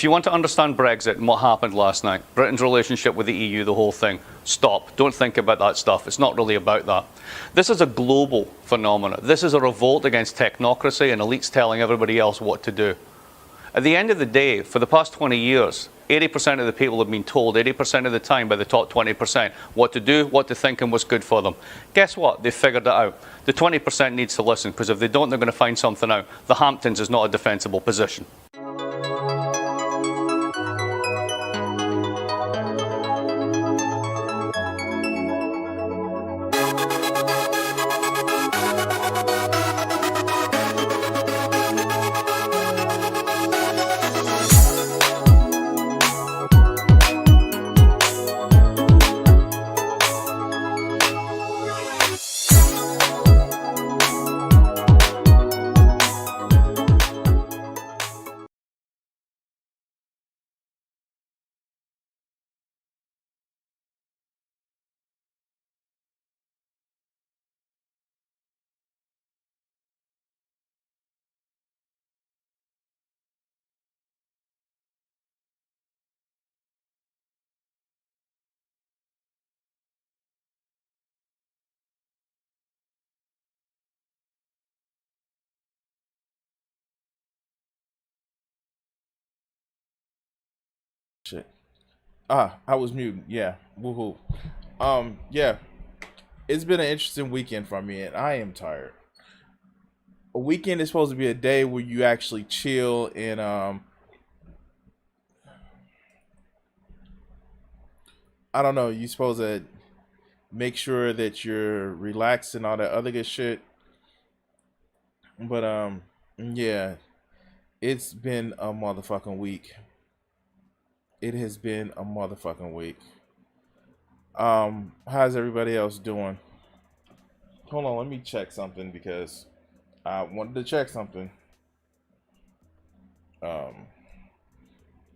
If you want to understand Brexit and what happened last night, Britain's relationship with the EU, the whole thing, stop. Don't think about that stuff. It's not really about that. This is a global phenomenon. This is a revolt against technocracy and elites telling everybody else what to do. At the end of the day, for the past 20 years, 80% of the people have been told 80% of the time by the top 20% what to do, what to think, and what's good for them. Guess what? They've figured it out. The 20% needs to listen, because if they don't, they're going to find something out. The Hamptons is not a defensible position. Shit. I was muted. Yeah. Woohoo. Yeah. It's been an interesting weekend for me, and I am tired. A weekend is supposed to be a day where you actually chill and I don't know, you're supposed to make sure that you're relaxed and all that other good shit. But yeah, it's been a motherfucking week. It has been a motherfucking week. How's everybody else doing? Hold on, let me check something because I wanted to check something. Um,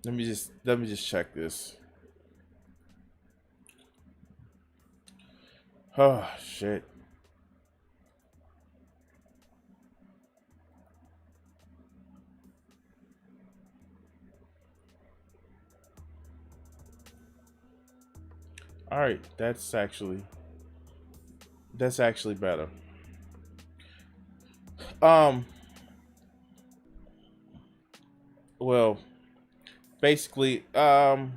let me just check this. Oh shit. All right, that's actually better. Um, well, basically, God,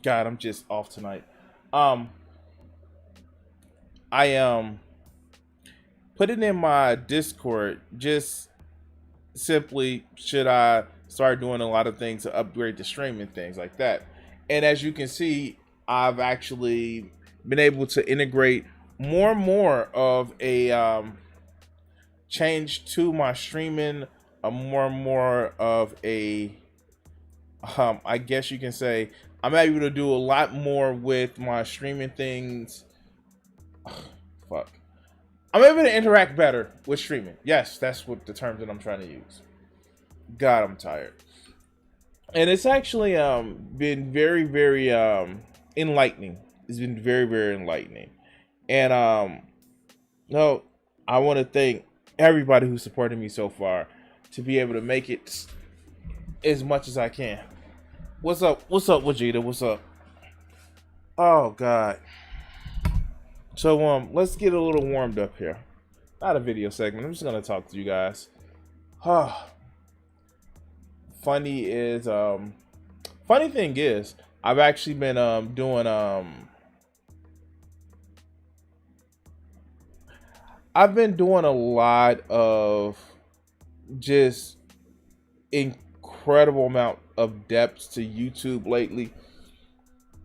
I'm just off tonight. Um, I put it in my Discord. Just simply, should I start doing a lot of things to upgrade the streaming things like that? And as you can see, I've actually been able to integrate more and more of a change to my streaming, more and more of a I guess you can say I'm able to do a lot more with my streaming things. Fuck. I'm able to interact better with streaming. Yes, that's what the term that I'm trying to use. God, I'm tired. And it's actually been very, very enlightening. It's been very, very enlightening. And no, I want to thank everybody who supported me so far to be able to make it as much as I can. What's up? What's up, Vegeta? What's up? Oh God. So let's get a little warmed up here. Not a video segment. I'm just gonna talk to you guys. Funny is funny thing is I've actually been doing I've been doing a lot of just incredible amount of depth to YouTube lately.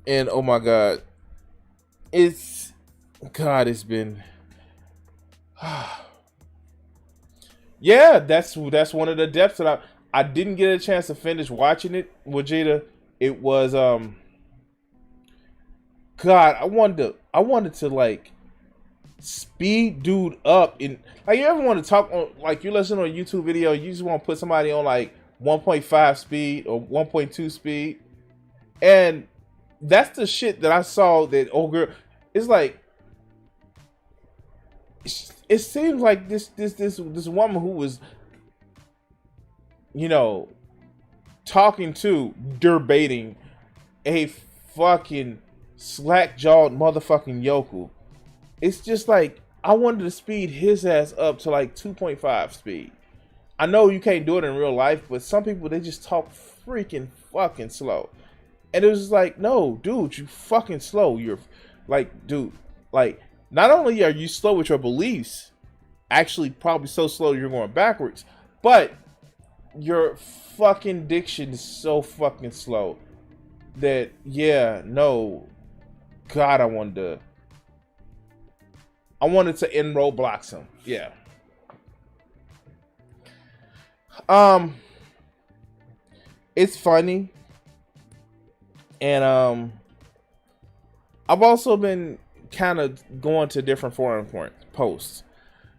And oh my God, it's God, it's been yeah, that's one of the depths that I didn't get a chance to finish watching it, Vegeta. It was God, I wanted to like speed dude up in like you ever want to talk on like you listen to a YouTube video, you just want to put somebody on like 1.5 speed or 1.2 speed. And that's the shit that I saw that old girl. It's like it seems like this woman who was, you know, talking to, debating a fucking slack-jawed motherfucking yokel. It's just like, I wanted to speed his ass up to like 2.5 speed. I know you can't do it in real life, but some people, they just talk freaking fucking slow. And it was just like, no, dude, you fucking slow. You're like, dude, like, not only are you slow with your beliefs, actually probably so slow you're going backwards, but your fucking diction is so fucking slow that, yeah, no, God, I wanted to end roadblocks him. Yeah. It's funny. And I've also been kind of going to different forum posts.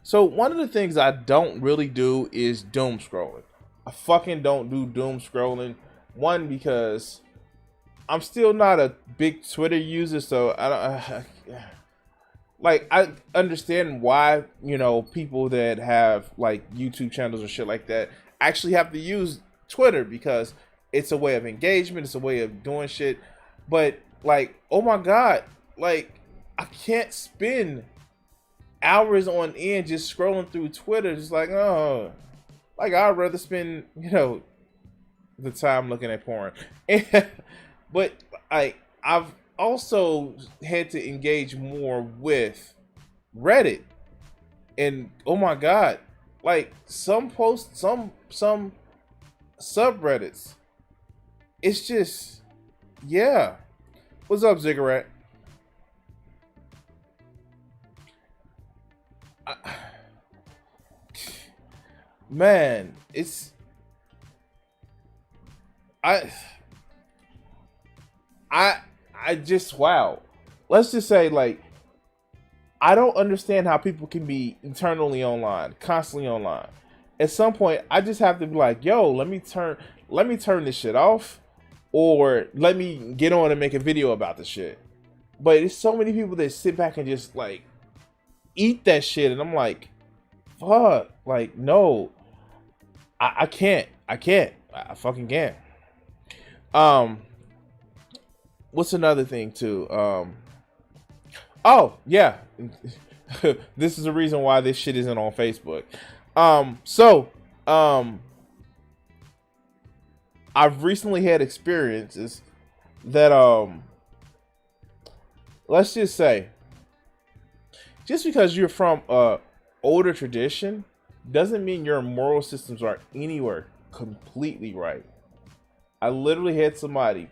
So one of the things I don't really do is doom scrolling. I fucking don't do doom scrolling. One, because I'm still not a big Twitter user, so I understand why, you know, people that have like YouTube channels or shit like that actually have to use Twitter because it's a way of engagement, it's a way of doing shit. But like, oh my God, like, I can't spend hours on end just scrolling through Twitter. Just like, oh, like, I'd rather spend, you know, the time looking at porn. But I've also had to engage more with Reddit. And oh my God, like, some posts, some subreddits, it's just, yeah. What's up, Ziggurat? Man, it's I just, wow. Let's just say, like, I don't understand how people can be eternally online, constantly online. At some point, I just have to be like, yo, let me turn this shit off, or let me get on and make a video about the shit. But it's so many people that sit back and just like eat that shit, and I'm like, fuck, like, no, I can't. I fucking can't. What's another thing too? Oh yeah, this is the reason why this shit isn't on Facebook. I've recently had experiences that let's just say, just because you're from a older tradition doesn't mean your moral systems are anywhere completely right. I literally had somebody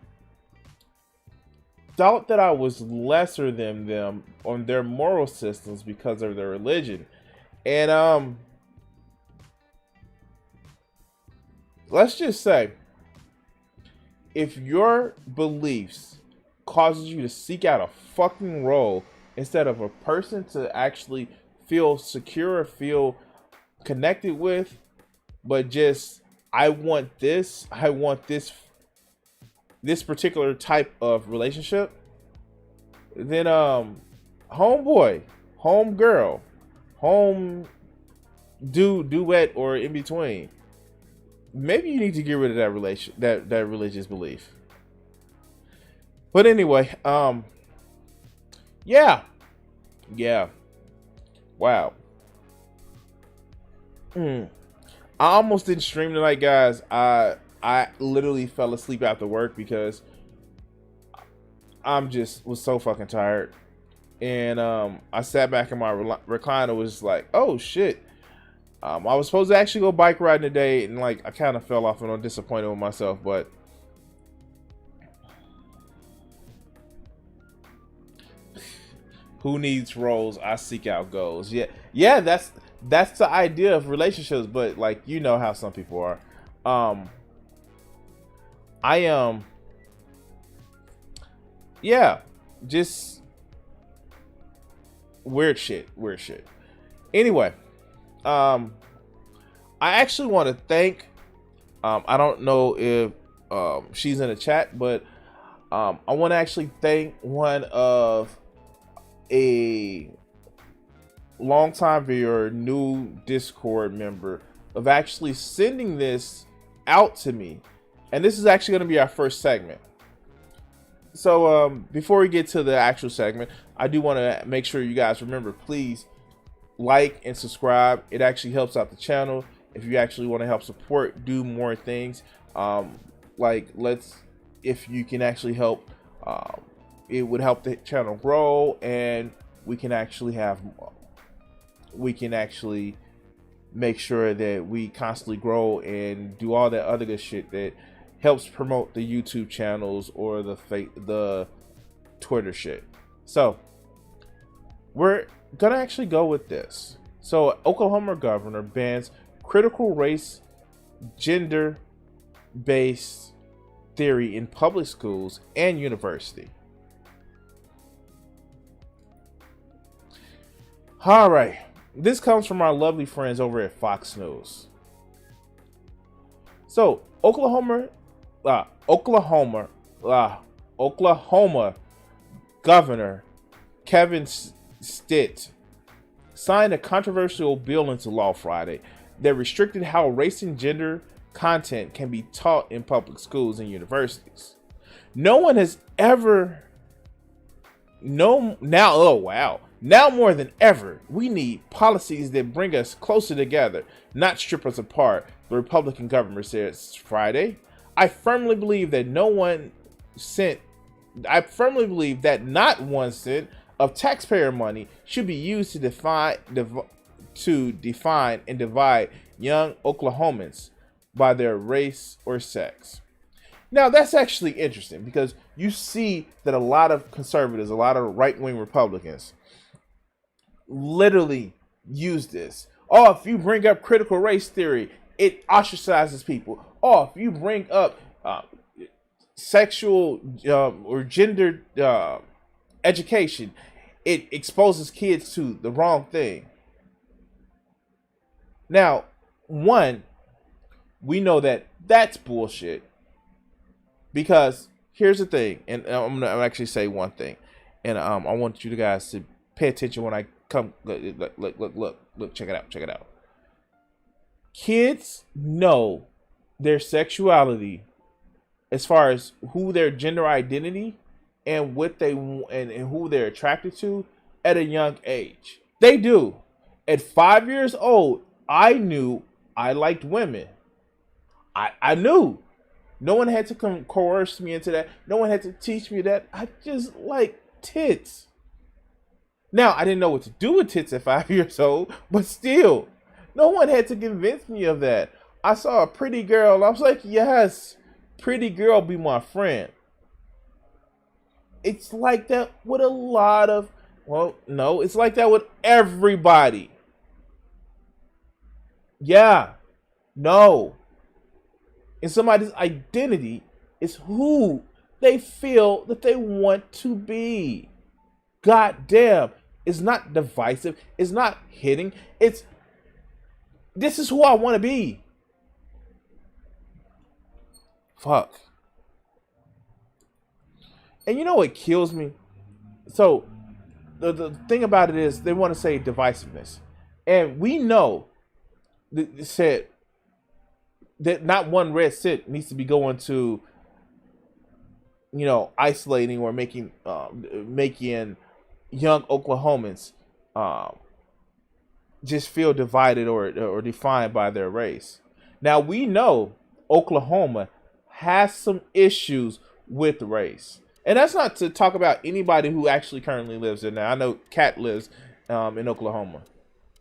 thought that I was lesser than them on their moral systems because of their religion. And let's just say, if your beliefs causes you to seek out a fucking role instead of a person to actually feel secure, feel connected with, but just, I want this particular type of relationship, then homeboy, home girl, home duet, or in between, maybe you need to get rid of that religious belief. But anyway, yeah, wow. I almost didn't stream tonight, guys. I literally fell asleep after work because was so fucking tired. And I sat back in my recliner, was like, oh shit. I was supposed to actually go bike riding today, and like, I kind of fell off and I'm disappointed with myself, but who needs roles? I seek out goals. Yeah, that's the idea of relationships, but like, you know how some people are. Yeah, just weird shit. Anyway, I actually want to thank, I don't know if she's in the chat, but I want to actually thank one of a longtime viewer, new Discord member, of actually sending this out to me. And this is actually going to be our first segment. So before we get to the actual segment, I do want to make sure you guys remember, please like and subscribe. It actually helps out the channel. If you actually want to help support, do more things. If you can actually help, it would help the channel grow, and we can actually make sure that we constantly grow and do all that other good shit that helps promote the YouTube channels or the Twitter shit. So we're gonna actually go with this. So Oklahoma governor bans critical race, gender-based theory in public schools and university. All right, this comes from our lovely friends over at Fox News. So Oklahoma Governor Kevin Stitt signed a controversial bill into law Friday that restricted how race and gender content can be taught in public schools and universities. No one has ever now more than ever, we need policies that bring us closer together, not strip us apart, the Republican governor said Friday. I firmly believe that not 1 cent of taxpayer money should be used to define and divide young Oklahomans by their race or sex. Now, that's actually interesting because you see that a lot of conservatives, a lot of right-wing Republicans literally use this. Oh, if you bring up critical race theory, it ostracizes people. Oh, if you bring up sexual or gender education, it exposes kids to the wrong thing. Now, one, we know that that's bullshit, because here's the thing, and I'm gonna actually say one thing, and I want you guys to pay attention when I come. Look, check it out. Kids know their sexuality, as far as who their gender identity and what they and who they're attracted to, at a young age. They do. At 5 years old, I knew I liked women. I knew. No one had to coerce me into that. No one had to teach me that. I just like tits. Now, I didn't know what to do with tits at 5 years old, but still, no one had to convince me of that. I saw a pretty girl. I was like, yes, pretty girl, be my friend. It's like that with a lot of, well, no, it's like that with everybody. Yeah, no. And somebody's identity is who they feel that they want to be. God damn. It's not divisive. It's not hitting. It's, this is who I want to be. Fuck. And you know what kills me? So, the thing about it is, they want to say divisiveness. And we know that said that not one red cent needs to be going to, you know, isolating or making young Oklahomans just feel divided or defined by their race. Now, we know Oklahoma has some issues with race. And that's not to talk about anybody who actually currently lives there now. I know Kat lives in Oklahoma.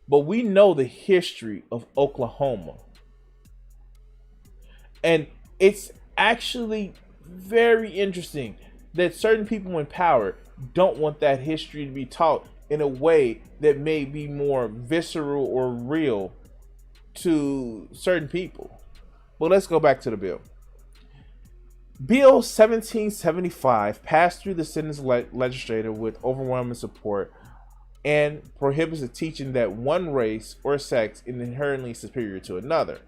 But we know the history of Oklahoma. And it's actually very interesting that certain people in power don't want that history to be taught in a way that may be more visceral or real to certain people. But let's go back to the bill. Bill 1775 passed through the Senate legislature with overwhelming support and prohibits the teaching that one race or sex is inherently superior to another,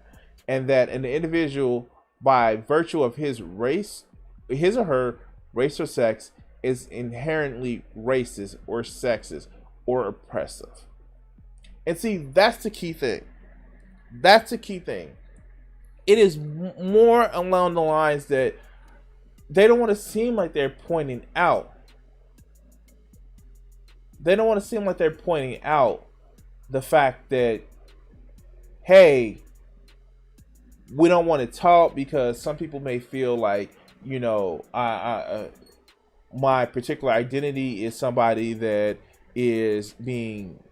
and that an individual, by virtue of his or her race or sex, is inherently racist or sexist or oppressive. And see, that's the key thing. That's the key thing. It is more along the lines that they don't want to seem like they're pointing out. They don't want to seem like they're pointing out the fact that, hey, we don't want to talk because some people may feel like, you know, my particular identity is somebody that is being,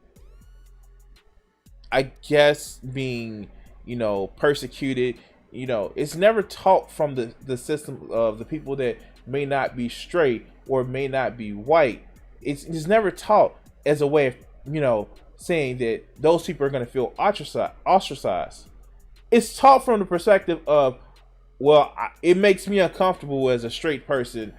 I guess, being, you know, persecuted. You know, it's never taught from the system of the people that may not be straight or may not be white. It's never taught as a way of, you know, saying that those people are going to feel ostracized. It's taught from the perspective of, well, it makes me uncomfortable as a straight person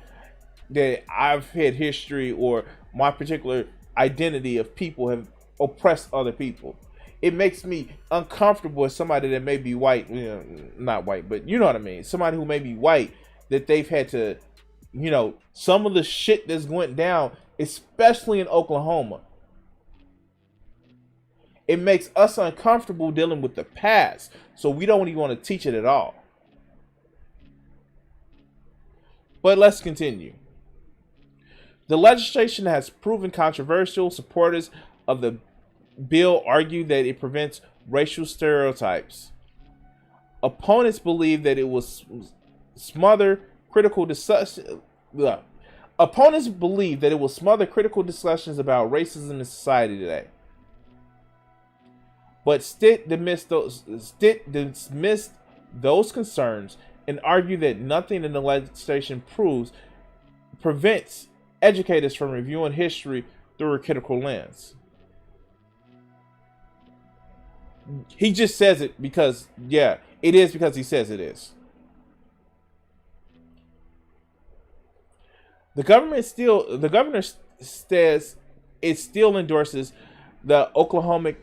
that I've had history or my particular identity of people have oppressed other people. It makes me uncomfortable as somebody that may be white, you know, not white, but you know what I mean. Somebody who may be white, that they've had to, you know, some of the shit that's went down, especially in Oklahoma. It makes us uncomfortable dealing with the past, so we don't even want to teach it at all. But let's continue. The legislation has proven controversial. Supporters of the bill argue that it prevents racial stereotypes. Opponents believe that it will smother critical discussion. Opponents believe that it will smother critical discussions about racism in society today. But Stitt dismissed those concerns and argued that nothing in the legislation prevents educators from reviewing history through a critical lens. He just says it because, yeah, it is because he says it is. The governor says it still endorses the Oklahoma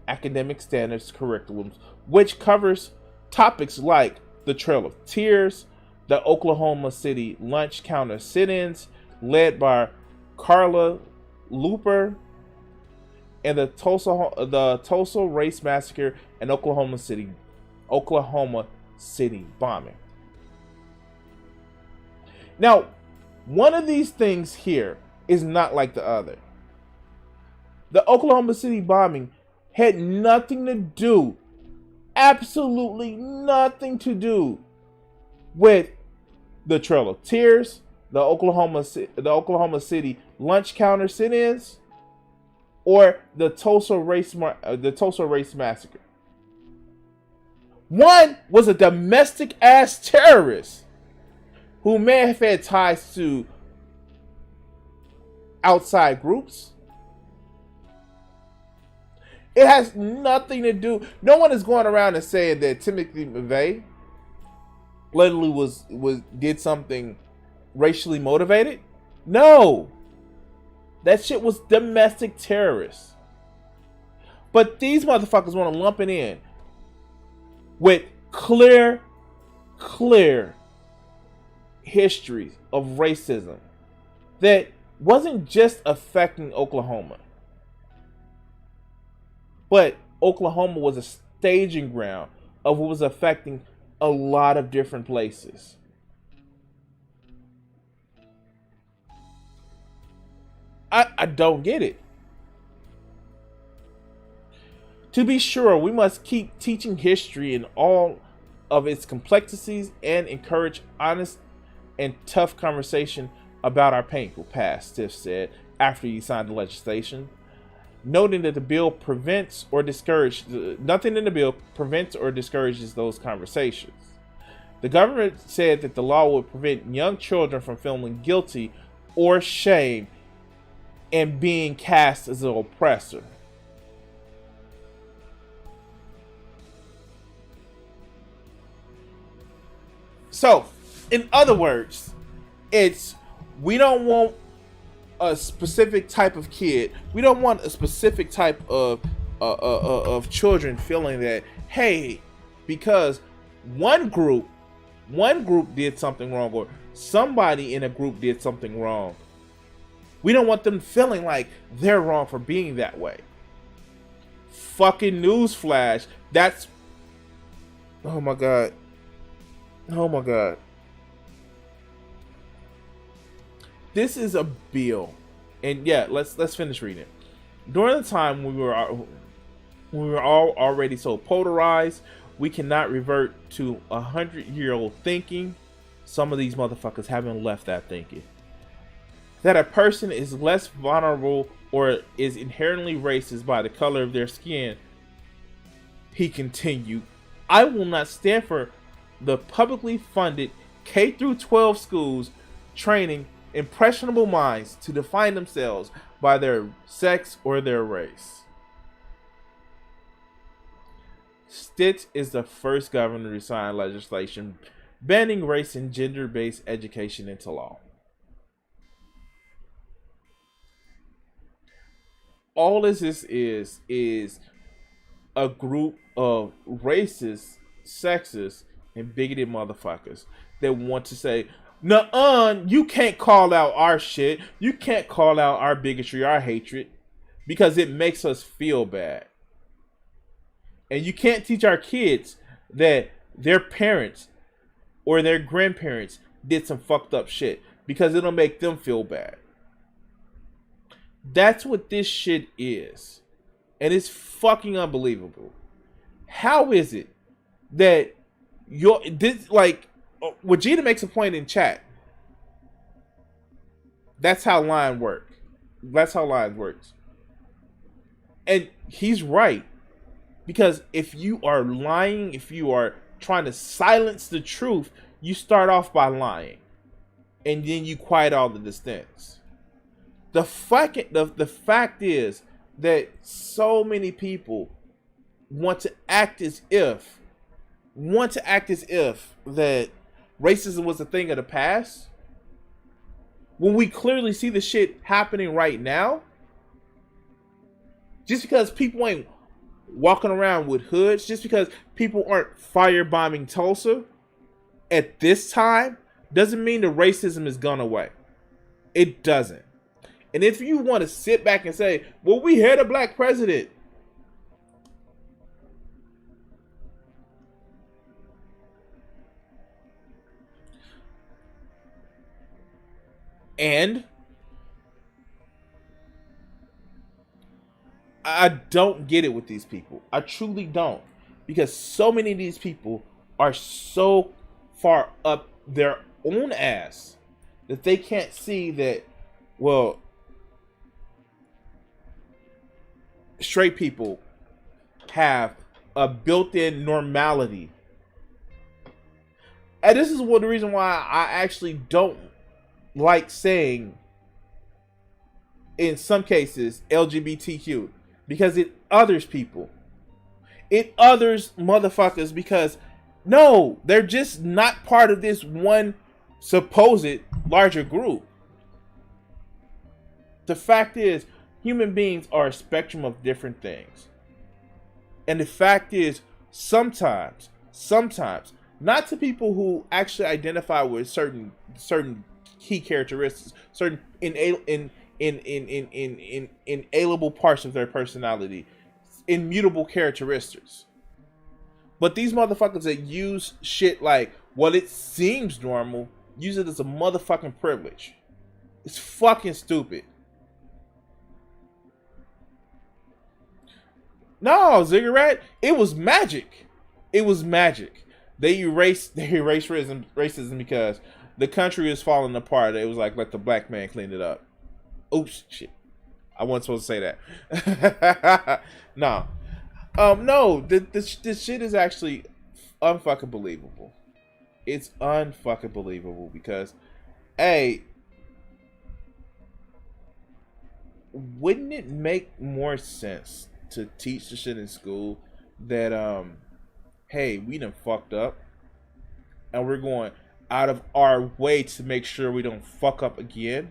Academic Standards curriculums, which covers topics like the Trail of Tears, the Oklahoma City lunch counter sit-ins led by Carla Looper, and the Tulsa race massacre and Oklahoma City bombing. Now, one of these things here is not like the other. The Oklahoma City bombing had nothing to do, absolutely nothing to do with the Trail of Tears, the Oklahoma City lunch counter sit-ins, or the Tulsa race massacre. One was a domestic ass terrorist who may have had ties to outside groups. It has nothing to do. No one is going around and saying that Timothy McVeigh literally did something racially motivated. No, that shit was domestic terrorists. But these motherfuckers want to lump it in with clear histories of racism that wasn't just affecting Oklahoma, but Oklahoma was a staging ground of what was affecting a lot of different places. I don't get it. To be sure, we must keep teaching history in all of its complexities and encourage honest and tough conversation about our painful past, Stitt said after he signed the legislation, noting that the bill prevents or discourages nothing in the bill prevents or discourages those conversations. The government said that the law would prevent young children from feeling guilty or shame and being cast as an oppressor. So, in other words, we don't want a specific type of kid. We don't want a specific type of children feeling that, hey, because one group did something wrong, or somebody in a group did something wrong, we don't want them feeling like they're wrong for being that way. Fucking newsflash, that's Oh my god. Oh my god. This is a bill. And yeah, let's finish reading it. During the time we were all already so polarized, we cannot revert to 100-year-old thinking. Some of these motherfuckers haven't left that thinking. That a person is less vulnerable or is inherently racist by the color of their skin. He continued, I will not stand for the publicly funded K-12 schools training impressionable minds to define themselves by their sex or their race. Stitch is the first governor to sign legislation banning race and gender-based education into law. All this is a group of racist, sexist, and bigoted motherfuckers that want to say, nuh-uh, you can't call out our shit. You can't call out our bigotry, our hatred, because it makes us feel bad. And you can't teach our kids that their parents or their grandparents did some fucked up shit, because it'll make them feel bad. That's what this shit is. And it's fucking unbelievable. How is it that Vegeta makes a point in chat. That's how line work. That's how line works. And he's right. Because if you are lying, if you are trying to silence the truth, you start off by lying. And then you quiet all the dissents. The fact is that so many people want to act as if that racism was a thing of the past, when we clearly see the shit happening right now. Just because people ain't walking around with hoods, just because people aren't firebombing Tulsa at this time, doesn't mean the racism has gone away. It doesn't. And if you want to sit back and say, well, we had a black president. And I don't get it with these people. I truly don't. Because so many of these people are so far up their own ass that they can't see that, well, straight people have a built-in normality. And this is one of the reasons why I actually don't like saying, in some cases, LGBTQ. Because it others people. It others motherfuckers, because no, they're just not part of this one supposed larger group. The fact is, human beings are a spectrum of different things. And the fact is, sometimes, not to people who actually identify with certain key characteristics, certain inalienable parts of their personality, immutable characteristics. But these motherfuckers that use shit like, well, it seems normal, use it as a motherfucking privilege. It's fucking stupid. No, Ziggurat, it was magic. It was magic. They erased racism because the country is falling apart. It was like, let the black man clean it up. Oops, shit. I wasn't supposed to say that. No. No, this shit is actually unfucking believable. It's unfucking believable because, hey, wouldn't it make more sense to teach the shit in school that, hey, we done fucked up and we're going out of our way to make sure we don't fuck up again.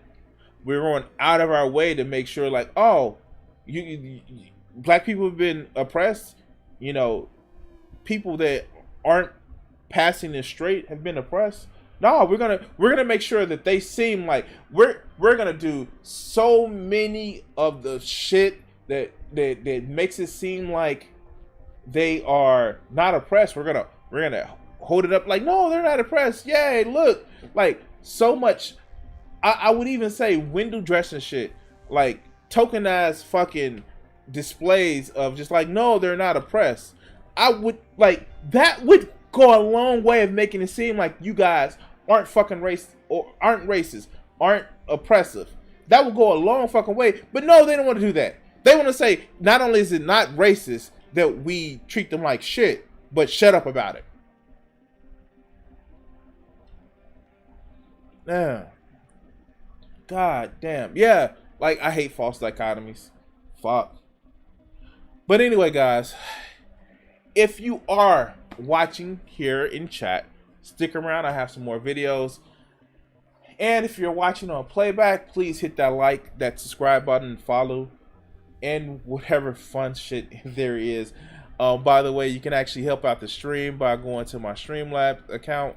We're going out of our way to make sure, like, oh, you black people have been oppressed. You know, people that aren't passing this straight have been oppressed. No, we're gonna make sure that they seem like we're gonna do so many of the shit that makes it seem like they are not oppressed. We're We're gonna hold it up like, no, they're not oppressed. Yay, look, like so much. I would even say window dressing shit, like tokenized fucking displays of just like, no, they're not oppressed. I would like that would go a long way of making it seem like you guys aren't fucking aren't racist, aren't oppressive. That would go a long fucking way. But no, they don't want to do that. They want to say not only is it not racist that we treat them like shit, but shut up about it. Yeah. God damn. Yeah. Like, I hate false dichotomies. Fuck. But anyway, guys, if you are watching here in chat, stick around. I have some more videos. And if you're watching on playback, please hit that like, that subscribe button, and follow, and whatever fun shit there is. By the way, you can actually help out the stream by going to my Streamlabs account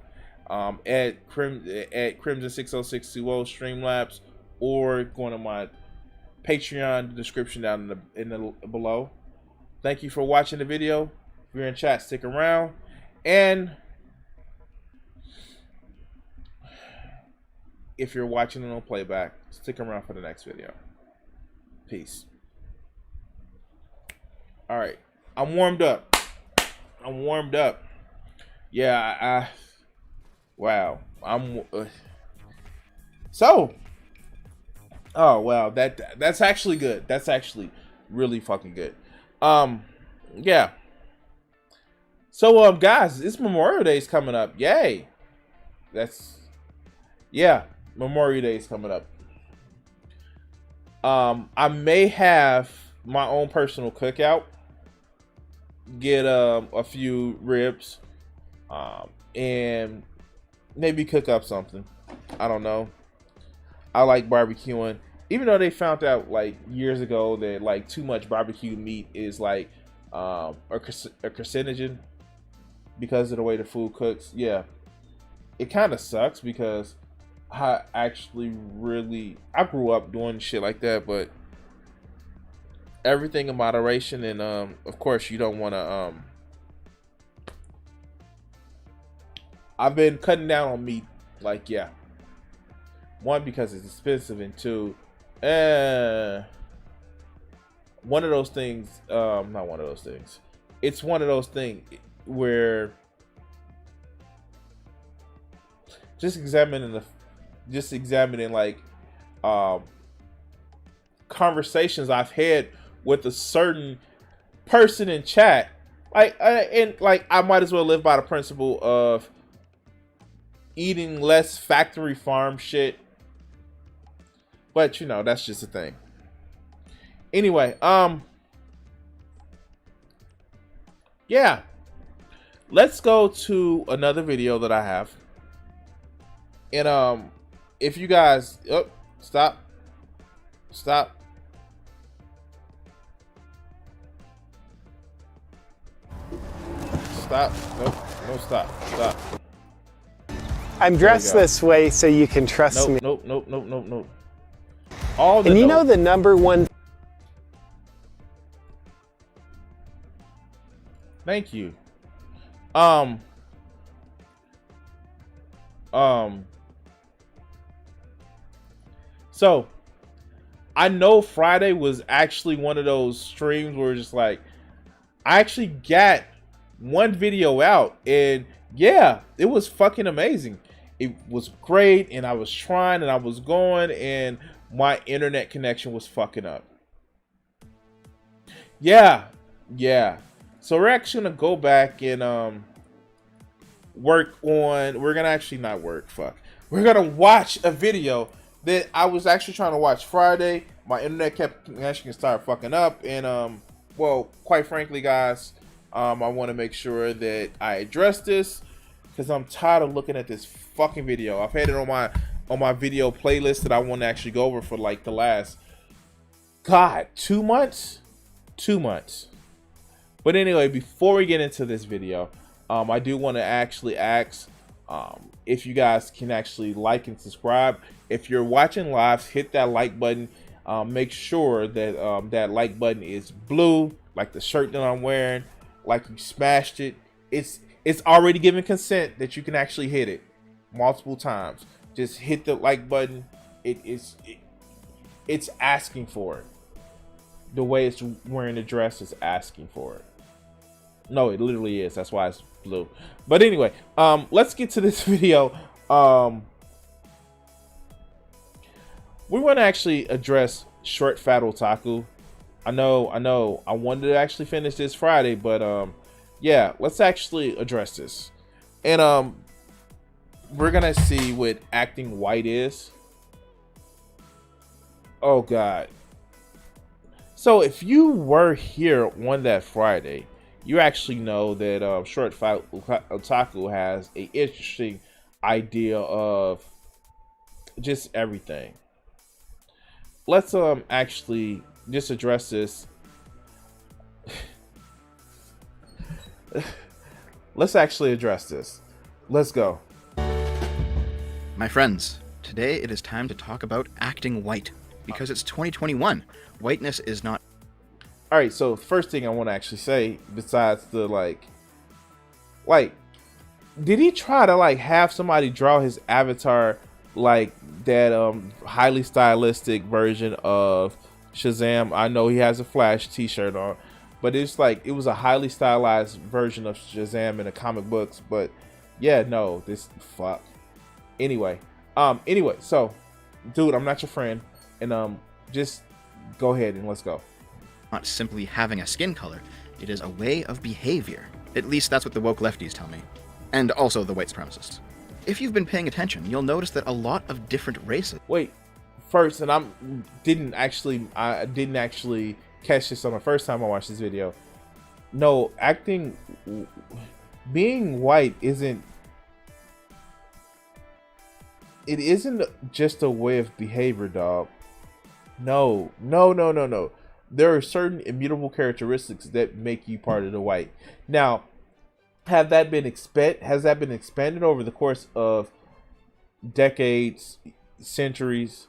at Crimson60620 Streamlabs, or going to my Patreon description down in the below. Thank you for watching the video. If you're in chat, stick around. And if you're watching it on playback, stick around for the next video. Peace. All right. I'm warmed up. Yeah, wow. So, oh wow, that's actually good. That's actually really fucking good. Yeah. So guys, it's Memorial Day is coming up. Yay. Memorial Day is coming up. I may have my own personal cookout. Get a few ribs, and maybe cook up something. I don't know. I like barbecuing, even though they found out like years ago that like too much barbecue meat is like a carcinogen because of the way the food cooks. Yeah, it kind of sucks because I grew up doing shit like that, but everything in moderation, and of course you don't want to I've been cutting down on meat, like, yeah, one, because it's expensive, and two, one of those things, not one of those things, it's one of those things where just examining like conversations I've had with a certain person in chat, I might as well live by the principle of eating less factory farm shit, but you know, that's just a thing. Anyway, yeah, let's go to another video that I have, and if you guys, stop. Stop. Nope. No, stop. I'm dressed this way so you can trust me. Nope. All the and you know the number one. Thank you. So I know Friday was actually one of those streams where just like I actually got one video out, and yeah, it was fucking amazing. It was great, and I was trying, and I was going, and my internet connection was fucking up. Yeah. So we're actually gonna go back and work on. We're gonna actually not work. Fuck. We're gonna watch a video that I was actually trying to watch Friday. My internet connection started fucking up, and well, quite frankly, guys, I want to make sure that I address this because I'm tired of looking at this fucking video. I've had it on my video playlist that I want to actually go over for like the last 2 months. But anyway, before we get into this video, I do want to actually ask if you guys can actually like and subscribe. If you're watching live, hit that like button. Make sure that that like button is blue, like the shirt that I'm wearing, like you smashed it. It's It's already given consent that you can actually hit it multiple times. Just hit the like button. It's asking for it. The way it's wearing the dress is asking for it. No, it literally is. That's why it's blue. But anyway, let's get to this video. We want to actually address Short Fat Otaku. I know. I wanted to actually finish this Friday, but yeah, let's actually address this. And we're gonna see what acting white is. Oh God. So if you were here on that Friday, you actually know that Short Fat Otaku has an interesting idea of just everything. Let's actually just address this. Let's actually address this. Let's go. My friends, today it is time to talk about acting white, because it's 2021. Whiteness is not... Alright, so first thing I want to actually say, besides the like, did he try to like have somebody draw his avatar like that highly stylistic version of Shazam? I know he has a Flash t-shirt on, but it's like it was a highly stylized version of Shazam in the comic books. But yeah, no, this fuck. Anyway, so dude, I'm not your friend, and just go ahead and let's go. Not simply having a skin color, it is a way of behavior. At least that's what the woke lefties tell me. And also the white supremacists. If you've been paying attention, you'll notice that a lot of different races... Wait, first, and I didn't actually catch this on the first time I watched this video. No, being white isn't just a way of behavior, dog. No. There are certain immutable characteristics that make you part of the white. Now, has that been expanded over the course of decades, centuries?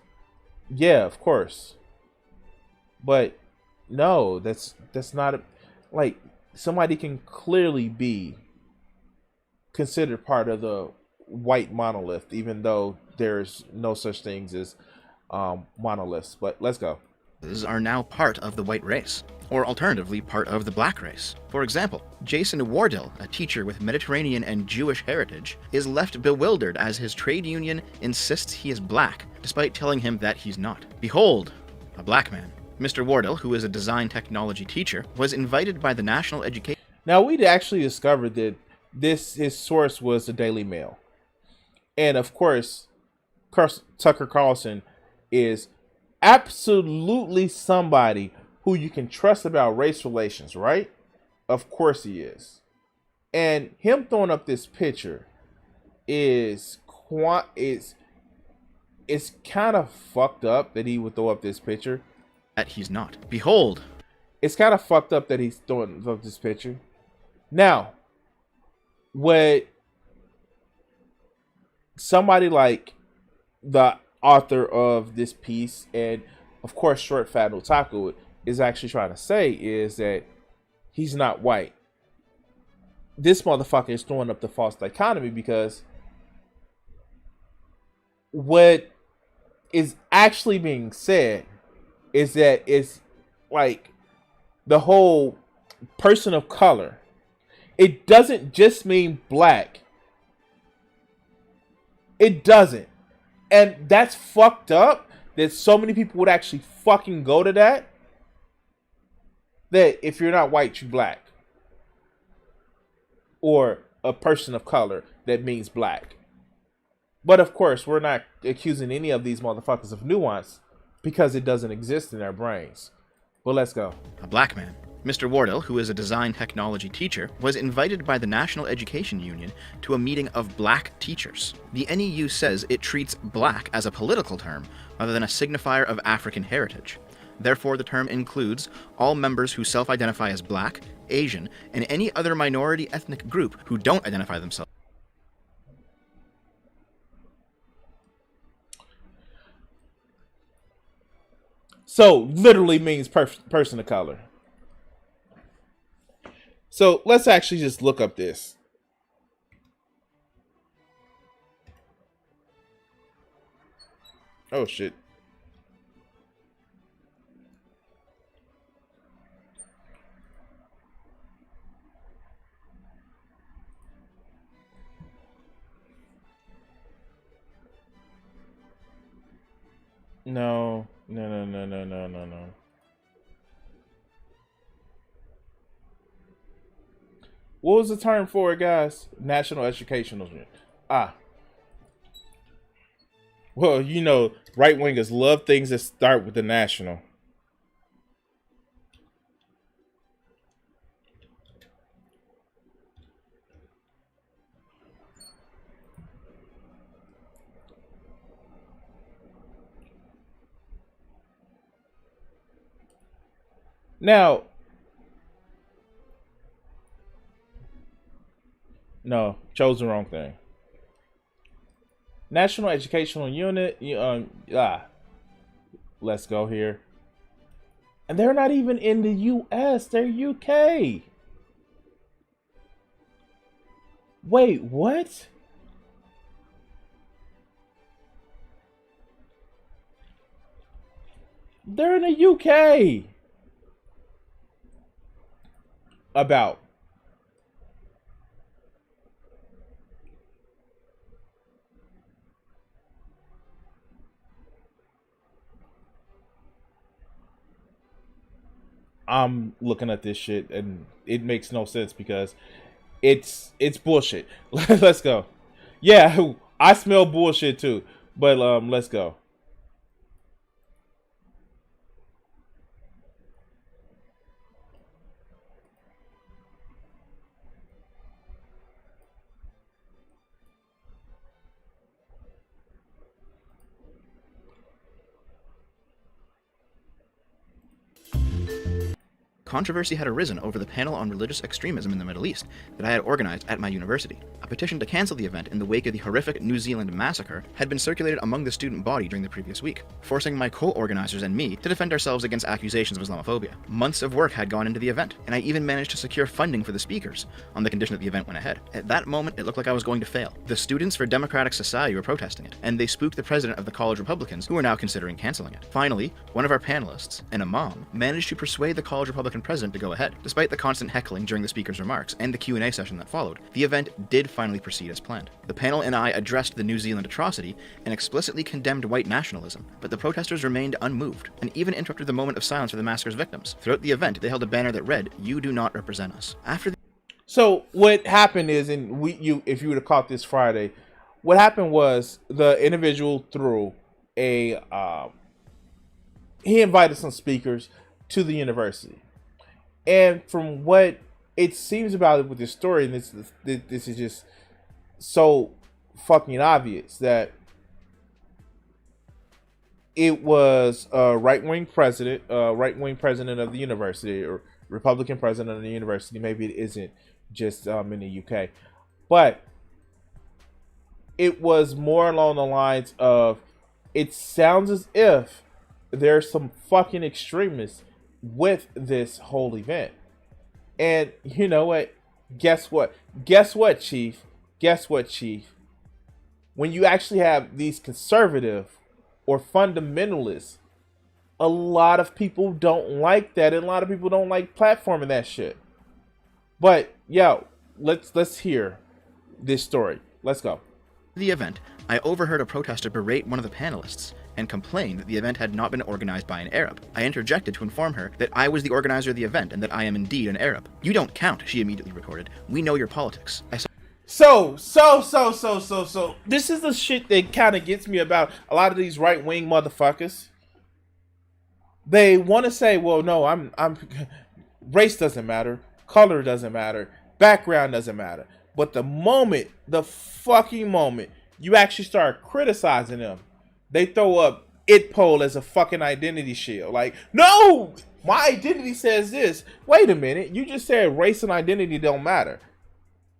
Yeah, of course. But no, that's not like somebody can clearly be considered part of the white monolith, even though there's no such things as monoliths. But let's go. Are now part of the white race, or alternatively part of the black race. For example, Jason Wardell, a teacher with Mediterranean and Jewish heritage, is left bewildered as his trade union insists he is black, despite telling him that he's not. Behold, a black man. Mr. Wardell, who is a design technology teacher, was invited by the National Education... Now, we'd actually discovered that his source was the Daily Mail. And of course, Tucker Carlson is absolutely somebody who you can trust about race relations, right? Of course he is. And him throwing up this picture is kind of fucked up that he would throw up this picture. That he's not. Behold. It's kind of fucked up that he's throwing up this picture. Now, what somebody like the author of this piece, and of course Short Fat Otaku, is actually trying to say is that he's not white. This motherfucker is throwing up the false dichotomy, because what is actually being said is that it's like the whole person of color. It doesn't just mean black. It doesn't. And that's fucked up that so many people would actually fucking go to that if you're not white, you're black. Or a person of color, that means black. But of course, we're not accusing any of these motherfuckers of nuance, because it doesn't exist in their brains. But let's go. A black man. Mr. Wardell, who is a design technology teacher, was invited by the National Education Union to a meeting of black teachers. The NEU says it treats black as a political term rather than a signifier of African heritage. Therefore, the term includes all members who self-identify as black, Asian, and any other minority ethnic group who don't identify themselves. So, literally means person of color. So let's actually just look up this. Oh shit. No. No. What was the term for it, guys? National Educational Union. Ah. Well, you know, right wingers love things that start with the national. Now, no, chose the wrong thing. National Educational Unit. Let's go here. And they're not even in the US, they're UK. Wait, what? They're in the UK. About. I'm looking at this shit and it makes no sense because it's bullshit. Let's go. Yeah, I smell bullshit too. But let's go. Controversy had arisen over the panel on religious extremism in the Middle East that I had organized at my university. A petition to cancel the event in the wake of the horrific New Zealand massacre had been circulated among the student body during the previous week, forcing my co-organizers and me to defend ourselves against accusations of Islamophobia. Months of work had gone into the event, and I even managed to secure funding for the speakers, on the condition that the event went ahead. At that moment, it looked like I was going to fail. The Students for Democratic Society were protesting it, and they spooked the president of the college Republicans, who are now considering canceling it. Finally, one of our panelists, an imam, managed to persuade the college Republican president to go ahead. Despite the constant heckling during the speaker's remarks and the Q&A session that followed, the event did finally proceed as planned. The panel and I addressed the New Zealand atrocity and explicitly condemned white nationalism, but the protesters remained unmoved and even interrupted the moment of silence for the massacre's victims. Throughout the event, they held a banner that read, "You do not represent us." So what happened is, and if you would have caught this Friday, what happened was the individual threw he invited some speakers to the university. And from what it seems about it with this story, and this is just so fucking obvious, that it was a right-wing president of the university, or Republican president of the university. Maybe it isn't just in the UK, but it was more along the lines of, it sounds as if there's some fucking extremists with this whole event. And you know what? Guess what, Chief? When you actually have these conservative or fundamentalists, a lot of people don't like that, and a lot of people don't like platforming that shit. But yo, let's hear this story. Let's go. The event, I overheard a protester berate one of the panelists and complained that the event had not been organized by an Arab. I interjected to inform her that I was the organizer of the event and that I am indeed an Arab. "You don't count," she immediately retorted. "We know your politics." So, this is the shit that kind of gets me about a lot of these right-wing motherfuckers. They want to say, well, no, I'm race doesn't matter, color doesn't matter, background doesn't matter. But the fucking moment you actually start criticizing them, they throw up it pole as a fucking identity shield. Like, no, my identity says this. Wait a minute, you just said race and identity don't matter.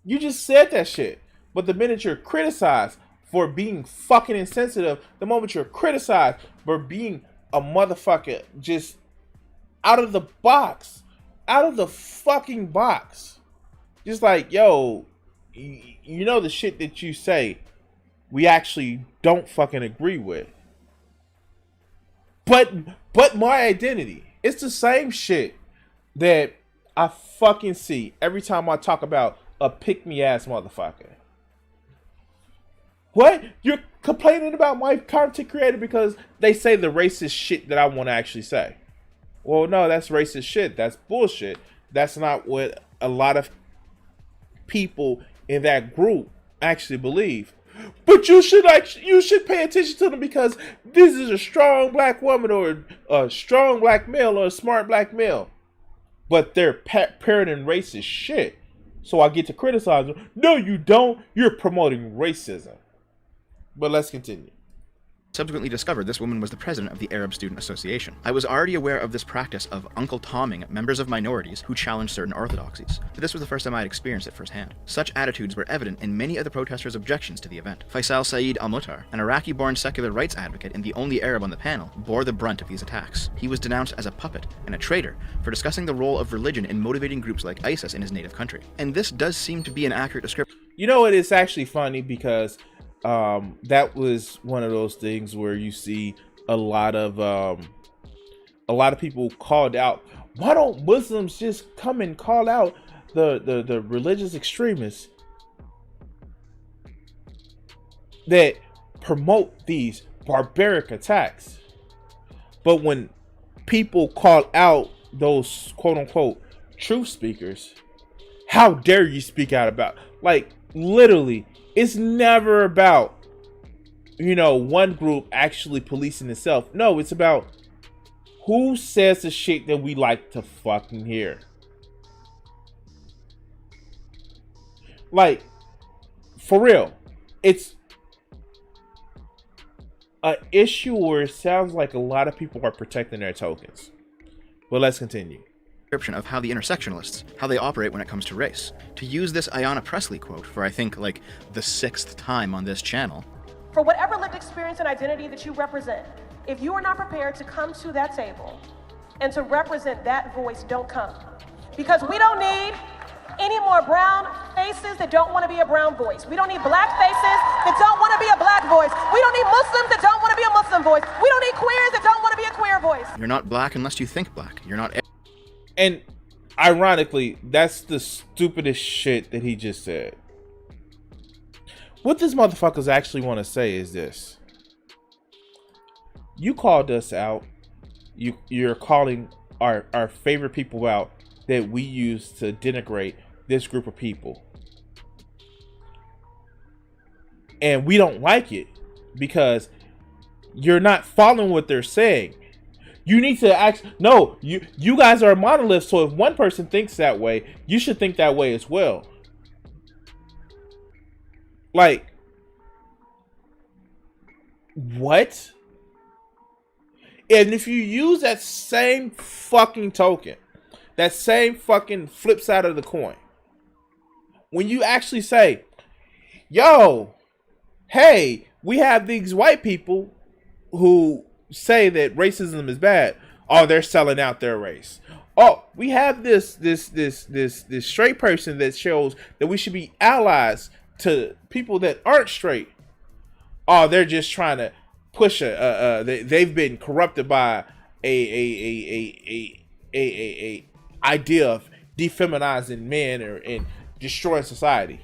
You just said that shit. But the minute you're criticized for being fucking insensitive, the moment you're criticized for being a motherfucker just out of the fucking box, just like, yo, you know, the shit that you say, we actually don't fucking agree with. but my identity. It's the same shit that I fucking see every time I talk about a pick-me-ass motherfucker. What? You're complaining about my content creator because they say the racist shit that I want to actually say. Well, no, that's racist shit. That's bullshit. That's not what a lot of people in that group actually believe. But you should pay attention to them because this is a strong black woman or a strong black male or a smart black male. But they're parroting racist shit. So I get to criticize them. No, you don't. You're promoting racism. But let's continue. Subsequently discovered this woman was the president of the Arab Student Association. I was already aware of this practice of Uncle Tomming members of minorities who challenged certain orthodoxies, but this was the first time I had experienced it firsthand. Such attitudes were evident in many of the protesters' objections to the event. Faisal Saeed Al-Mutar, an Iraqi-born secular rights advocate and the only Arab on the panel, bore the brunt of these attacks. He was denounced as a puppet and a traitor for discussing the role of religion in motivating groups like ISIS in his native country. And this does seem to be an accurate description. You know, it is actually funny because that was one of those things where you see a lot of people called out. Why don't Muslims just come and call out the religious extremists that promote these barbaric attacks? But when people call out those quote unquote truth speakers, how dare you speak out about, like, literally, it's never about, you know, one group actually policing itself. No, it's about who says the shit that we like to fucking hear. Like, for real, it's an issue where it sounds like a lot of people are protecting their tokens. But let's continue. Of how the intersectionalists, how they operate when it comes to race. To use this Ayanna Pressley quote for I think like the 6th time on this channel. For whatever lived experience and identity that you represent, if you are not prepared to come to that table and to represent that voice, don't come. Because we don't need any more brown faces that don't want to be a brown voice. We don't need black faces that don't want to be a black voice. We don't need Muslims that don't want to be a Muslim voice. We don't need queers that don't want to be a queer voice. You're not black unless you think black. You're not. And ironically, that's the stupidest shit that he just said. What this motherfuckers actually want to say is this. You called us out. You're calling our favorite people out that we use to denigrate this group of people. And we don't like it because you're not following what they're saying. You need to act. No, you guys are a monolith. So if one person thinks that way, you should think that way as well. Like, what? And if you use that same fucking token, that same fucking flip side of the coin, when you actually say, yo, hey, we have these white people who say that racism is bad. Oh, they're selling out their race. Oh, we have this straight person that shows that we should be allies to people that aren't straight. Oh, they're just trying to push they've been corrupted by a idea of defeminizing men and destroying society.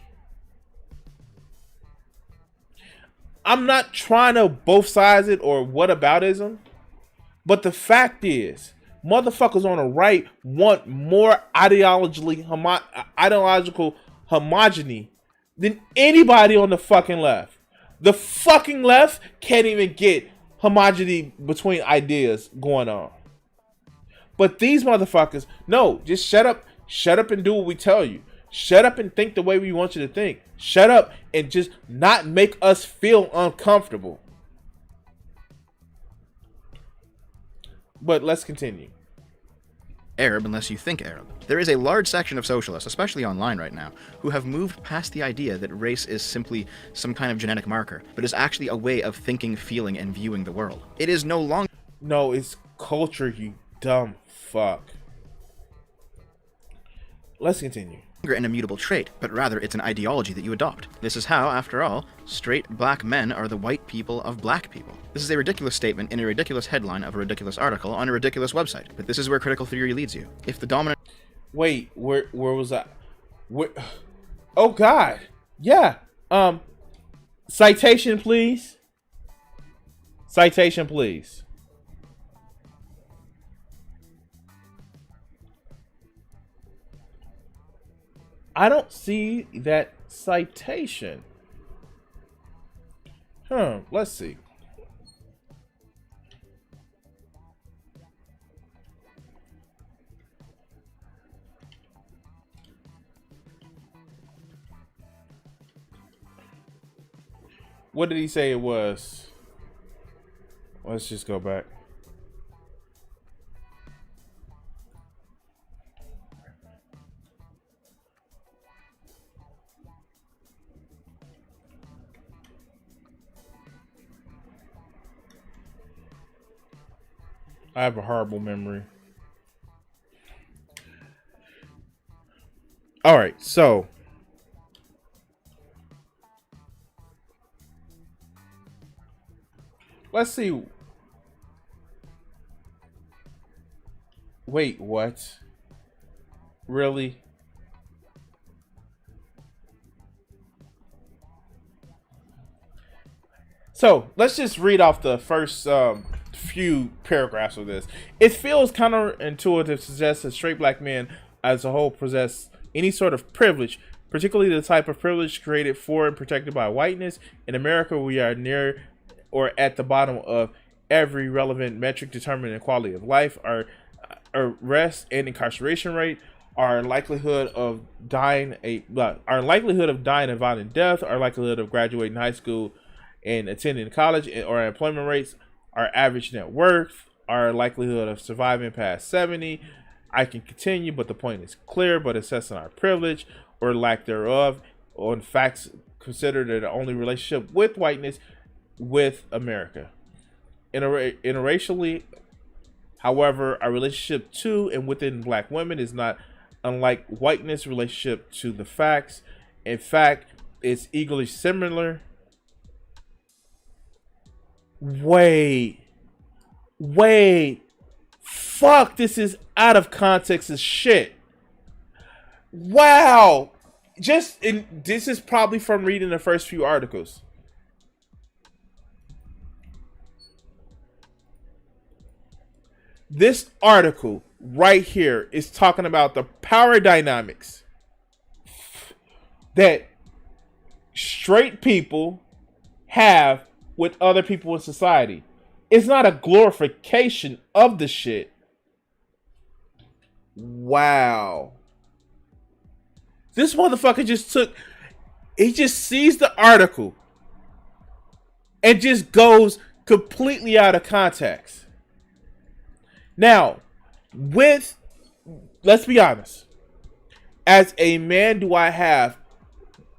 I'm not trying to both sides it or whataboutism, but the fact is, motherfuckers on the right want more ideological homogeny than anybody on the fucking left. The fucking left can't even get homogeny between ideas going on. But these motherfuckers, no, just shut up and do what we tell you. Shut up and think the way we want you to think. Shut up and just not make us feel uncomfortable. But let's continue. Arab unless you think Arab. There is a large section of socialists, especially online right now, who have moved past the idea that race is simply some kind of genetic marker, but is actually a way of thinking, feeling, and viewing the world. It is no longer... No, it's culture, you dumb fuck. Let's continue. an immutable trait, but rather it's an ideology that you adopt. This is how, after all, straight black men are the white people of black people. This is a ridiculous statement in a ridiculous headline of a ridiculous article on a ridiculous website, but this is where critical theory leads you. If the dominant... Wait, where was I? Where? Oh God, yeah. Citation, please. Citation, please. I don't see that citation. Let's see. What did he say it was? Let's just go back. I have a horrible memory. All right, so let's see. Wait, what? Really? So let's just read off the first few paragraphs of this. It feels counterintuitive to suggest that straight black men as a whole possess any sort of privilege, particularly the type of privilege created for and protected by whiteness. In America, we are near or at the bottom of every relevant metric determining the quality of life, our arrest and incarceration rate, our likelihood of dying a violent death, our likelihood of graduating high school and attending college, or our employment rates, our average net worth, our likelihood of surviving past 70. I can continue, but the point is clear. But assessing our privilege or lack thereof, on facts considered the only relationship with whiteness with America. Interracially, however, our relationship to and within black women is not unlike whiteness' relationship to the facts. In fact, it's equally similar. Wait, fuck, this is out of context as shit. Wow, this is probably from reading the first few articles. This article right here is talking about the power dynamics that straight people have with other people in society. It's not a glorification of the shit. Wow. This motherfucker he just sees the article and just goes completely out of context. Now, let's be honest. As a man, do I have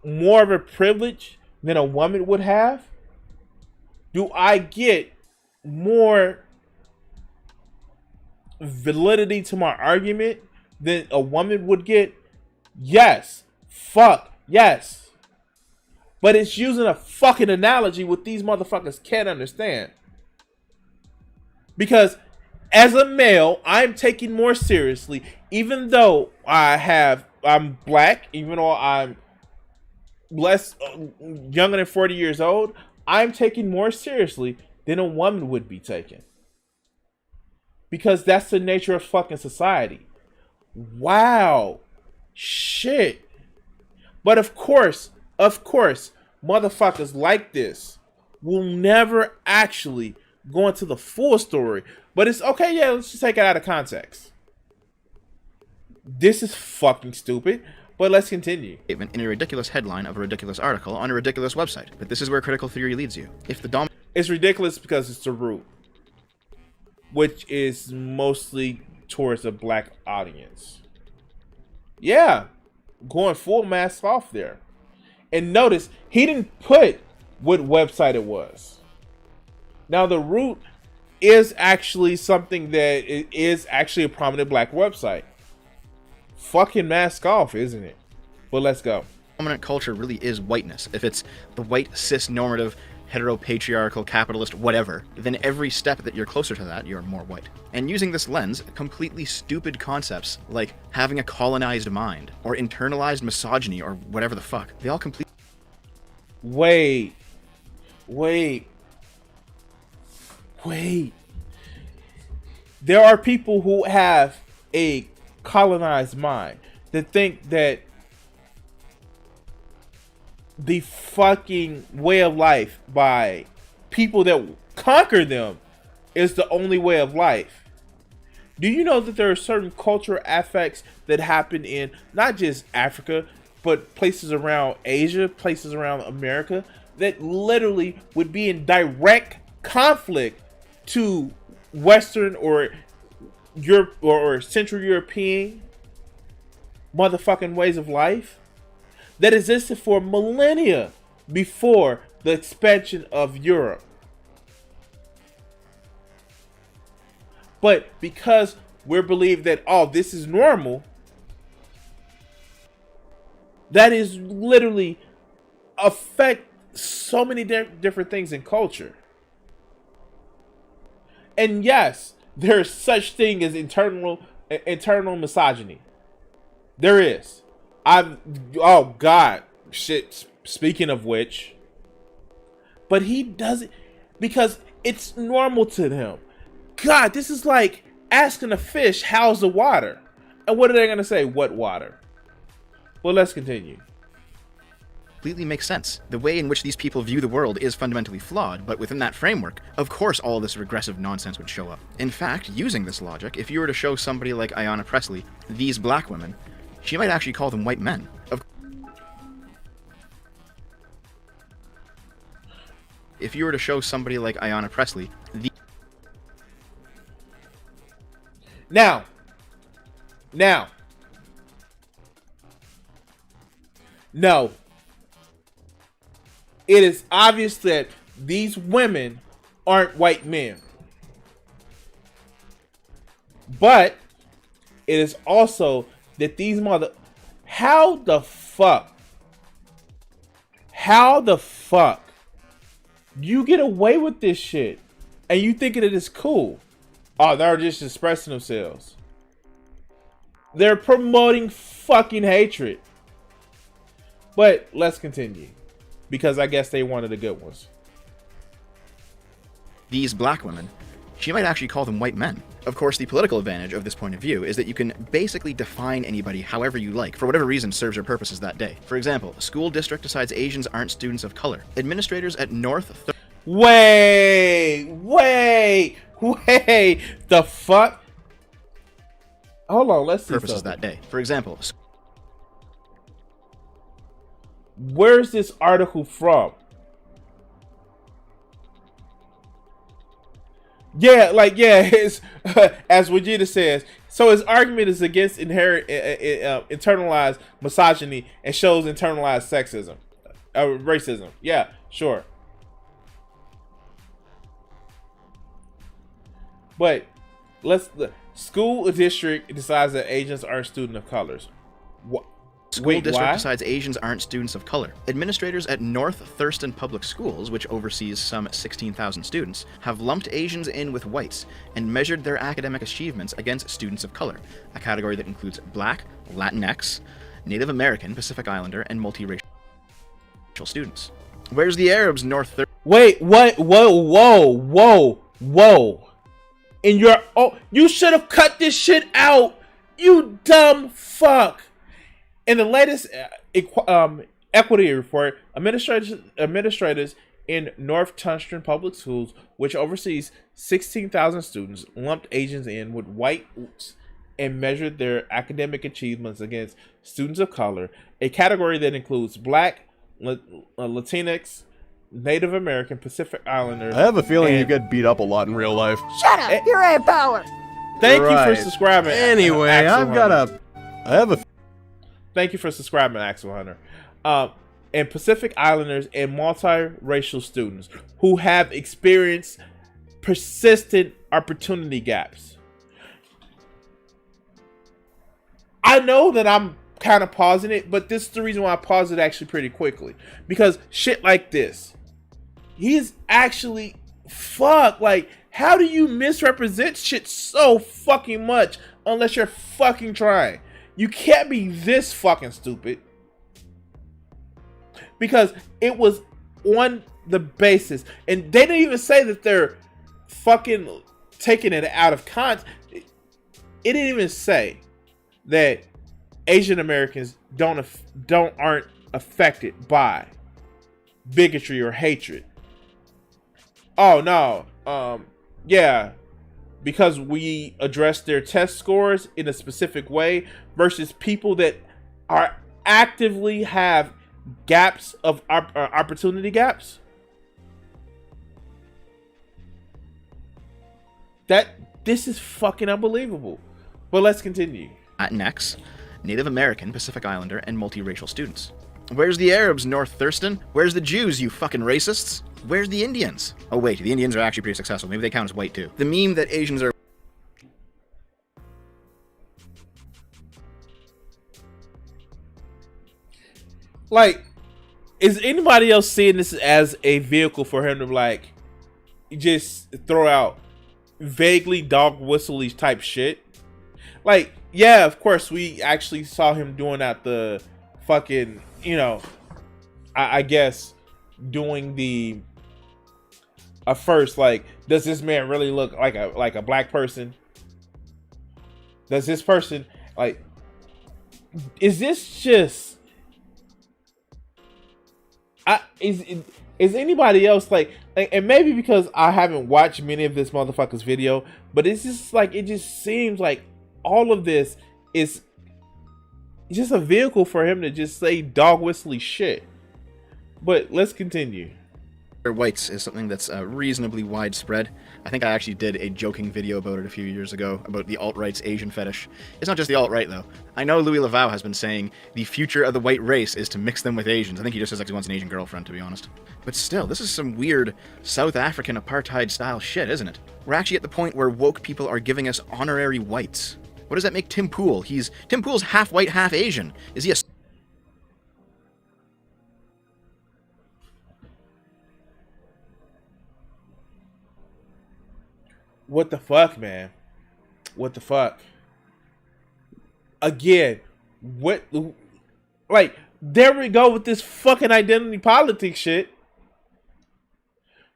more of a privilege than a woman would have? Do I get more validity to my argument than a woman would get? Yes. Fuck. Yes. But it's using a fucking analogy what these motherfuckers can't understand. Because as a male, I'm taken more seriously, even though I'm black, even though I'm less younger than 40 years old, I'm taken more seriously than a woman would be taken. Because that's the nature of fucking society. Wow. Shit. But of course, motherfuckers like this will never actually go into the full story. But it's okay, yeah, let's just take it out of context. This is fucking stupid. But let's continue. Statement in a ridiculous headline of a ridiculous article on a ridiculous website. But this is where critical theory leads you. If the It's ridiculous because it's the root, which is mostly towards a black audience. Yeah, going full mask off there. And notice, he didn't put what website it was. Now, the root is actually something that is actually a prominent black website. Fucking mask off, isn't it? But let's go. Dominant culture really is whiteness. If it's the white, cis-normative, heteropatriarchal, capitalist, whatever, then every step that you're closer to that, you're more white. And using this lens, completely stupid concepts like having a colonized mind, or internalized misogyny, or whatever the fuck, they all completely... Wait. There are people who have a colonized mind that think that the fucking way of life by people that conquer them is the only way of life. Do you know that there are certain cultural affects that happen in not just Africa, but places around Asia, places around America, that literally would be in direct conflict to Western or Europe or Central European motherfucking ways of life that existed for millennia before the expansion of Europe? But because we're believed that, oh, this is normal, that is literally affect so many different things in culture. And yes, there is such thing as internal misogyny. There is. Oh God, shit. Speaking of which, but he does it because it's normal to them. God, this is like asking a fish, how's the water? And what are they gonna say? What water? Well, let's continue. completely makes sense. The way in which these people view the world is fundamentally flawed, but within that framework, of course all this regressive nonsense would show up. In fact, using this logic, if you were to show somebody like Ayanna Pressley these black women, she might actually call them white men. If you were to show somebody like Ayanna Pressley Now, no. It is obvious that these women aren't white men. But it is also that these How the fuck you get away with this shit and you think it is cool? Oh, they're just expressing themselves. They're promoting fucking hatred. But let's continue, because I guess they wanted the good ones. These black women, she might actually call them white men. Of course, the political advantage of this point of view is that you can basically define anybody however you like, for whatever reason serves your purposes that day. For example, a school district decides Asians aren't students of color. Administrators at North... Wait, the fuck? Hold on, let's see purposes something. that day. For example, where's this article from? It's as Vegeta says. So his argument is against internalized misogyny and shows internalized sexism, racism. Yeah, sure. But school district decides that Asians aren't students of colors. School district decides Asians aren't students of color. Administrators at North Thurston Public Schools, which oversees some 16,000 students, have lumped Asians in with whites and measured their academic achievements against students of color, a category that includes Black, Latinx, Native American, Pacific Islander, and multiracial students. Where's the Arabs, North Thurston? Wait, what? Whoa. You should have cut this shit out, you dumb fuck. In the latest equity report, administrators in North Thurston Public Schools, which oversees 16,000 students, lumped Asians in with whites and measured their academic achievements against students of color, a category that includes Black, Latinx, Native American, Pacific Islanders. I have a feeling you get beat up a lot in real life. Shut up! You're Aunt Power! Thank you for subscribing. Anyway, Thank you for subscribing, Axel Hunter. And Pacific Islanders and multiracial students who have experienced persistent opportunity gaps. I know that I'm kind of pausing it, but this is the reason why I paused it actually pretty quickly. Because shit like this, he is actually, fuck, like, how do you misrepresent shit so fucking much unless you're fucking trying? You can't be this fucking stupid. Because it was on the basis, and they didn't even say that they're fucking taking it out of context. It didn't even say that Asian Americans aren't affected by bigotry or hatred. Oh no, yeah, because we address their test scores in a specific way versus people that are actively have gaps of opportunity gaps. This is fucking unbelievable. But let's continue. Latinx, Native American, Pacific Islander, and multiracial students. Where's the Arabs, North Thurston? Where's the Jews, you fucking racists? Where's the Indians? Oh wait, the Indians are actually pretty successful. Maybe they count as white too. The meme that Asians are... Like, is anybody else seeing this as a vehicle for him to, like, just throw out vaguely dog whistle-y type shit? Like, yeah, of course, we actually saw him doing that the fucking, you know, I guess, doing the, first, like, does this man really look like a black person? Does this person, like, is this just... Is anybody else like, and maybe because I haven't watched many of this motherfucker's video, but it's just like, it just seems like all of this is just a vehicle for him to just say dog whistly shit. But let's continue. Whites is something that's reasonably widespread. I think I actually did a joking video about it a few years ago, about the alt-right's Asian fetish. It's not just the alt-right, though. I know Louis Lavaux has been saying the future of the white race is to mix them with Asians. I think he just says like he wants an Asian girlfriend, to be honest. But still, this is some weird South African apartheid-style shit, isn't it? We're actually at the point where woke people are giving us honorary whites. What does that make Tim Pool? Tim Pool's half white, half Asian. Is he a... What the fuck, man? What the fuck? Again, what? Like, there we go with this fucking identity politics shit.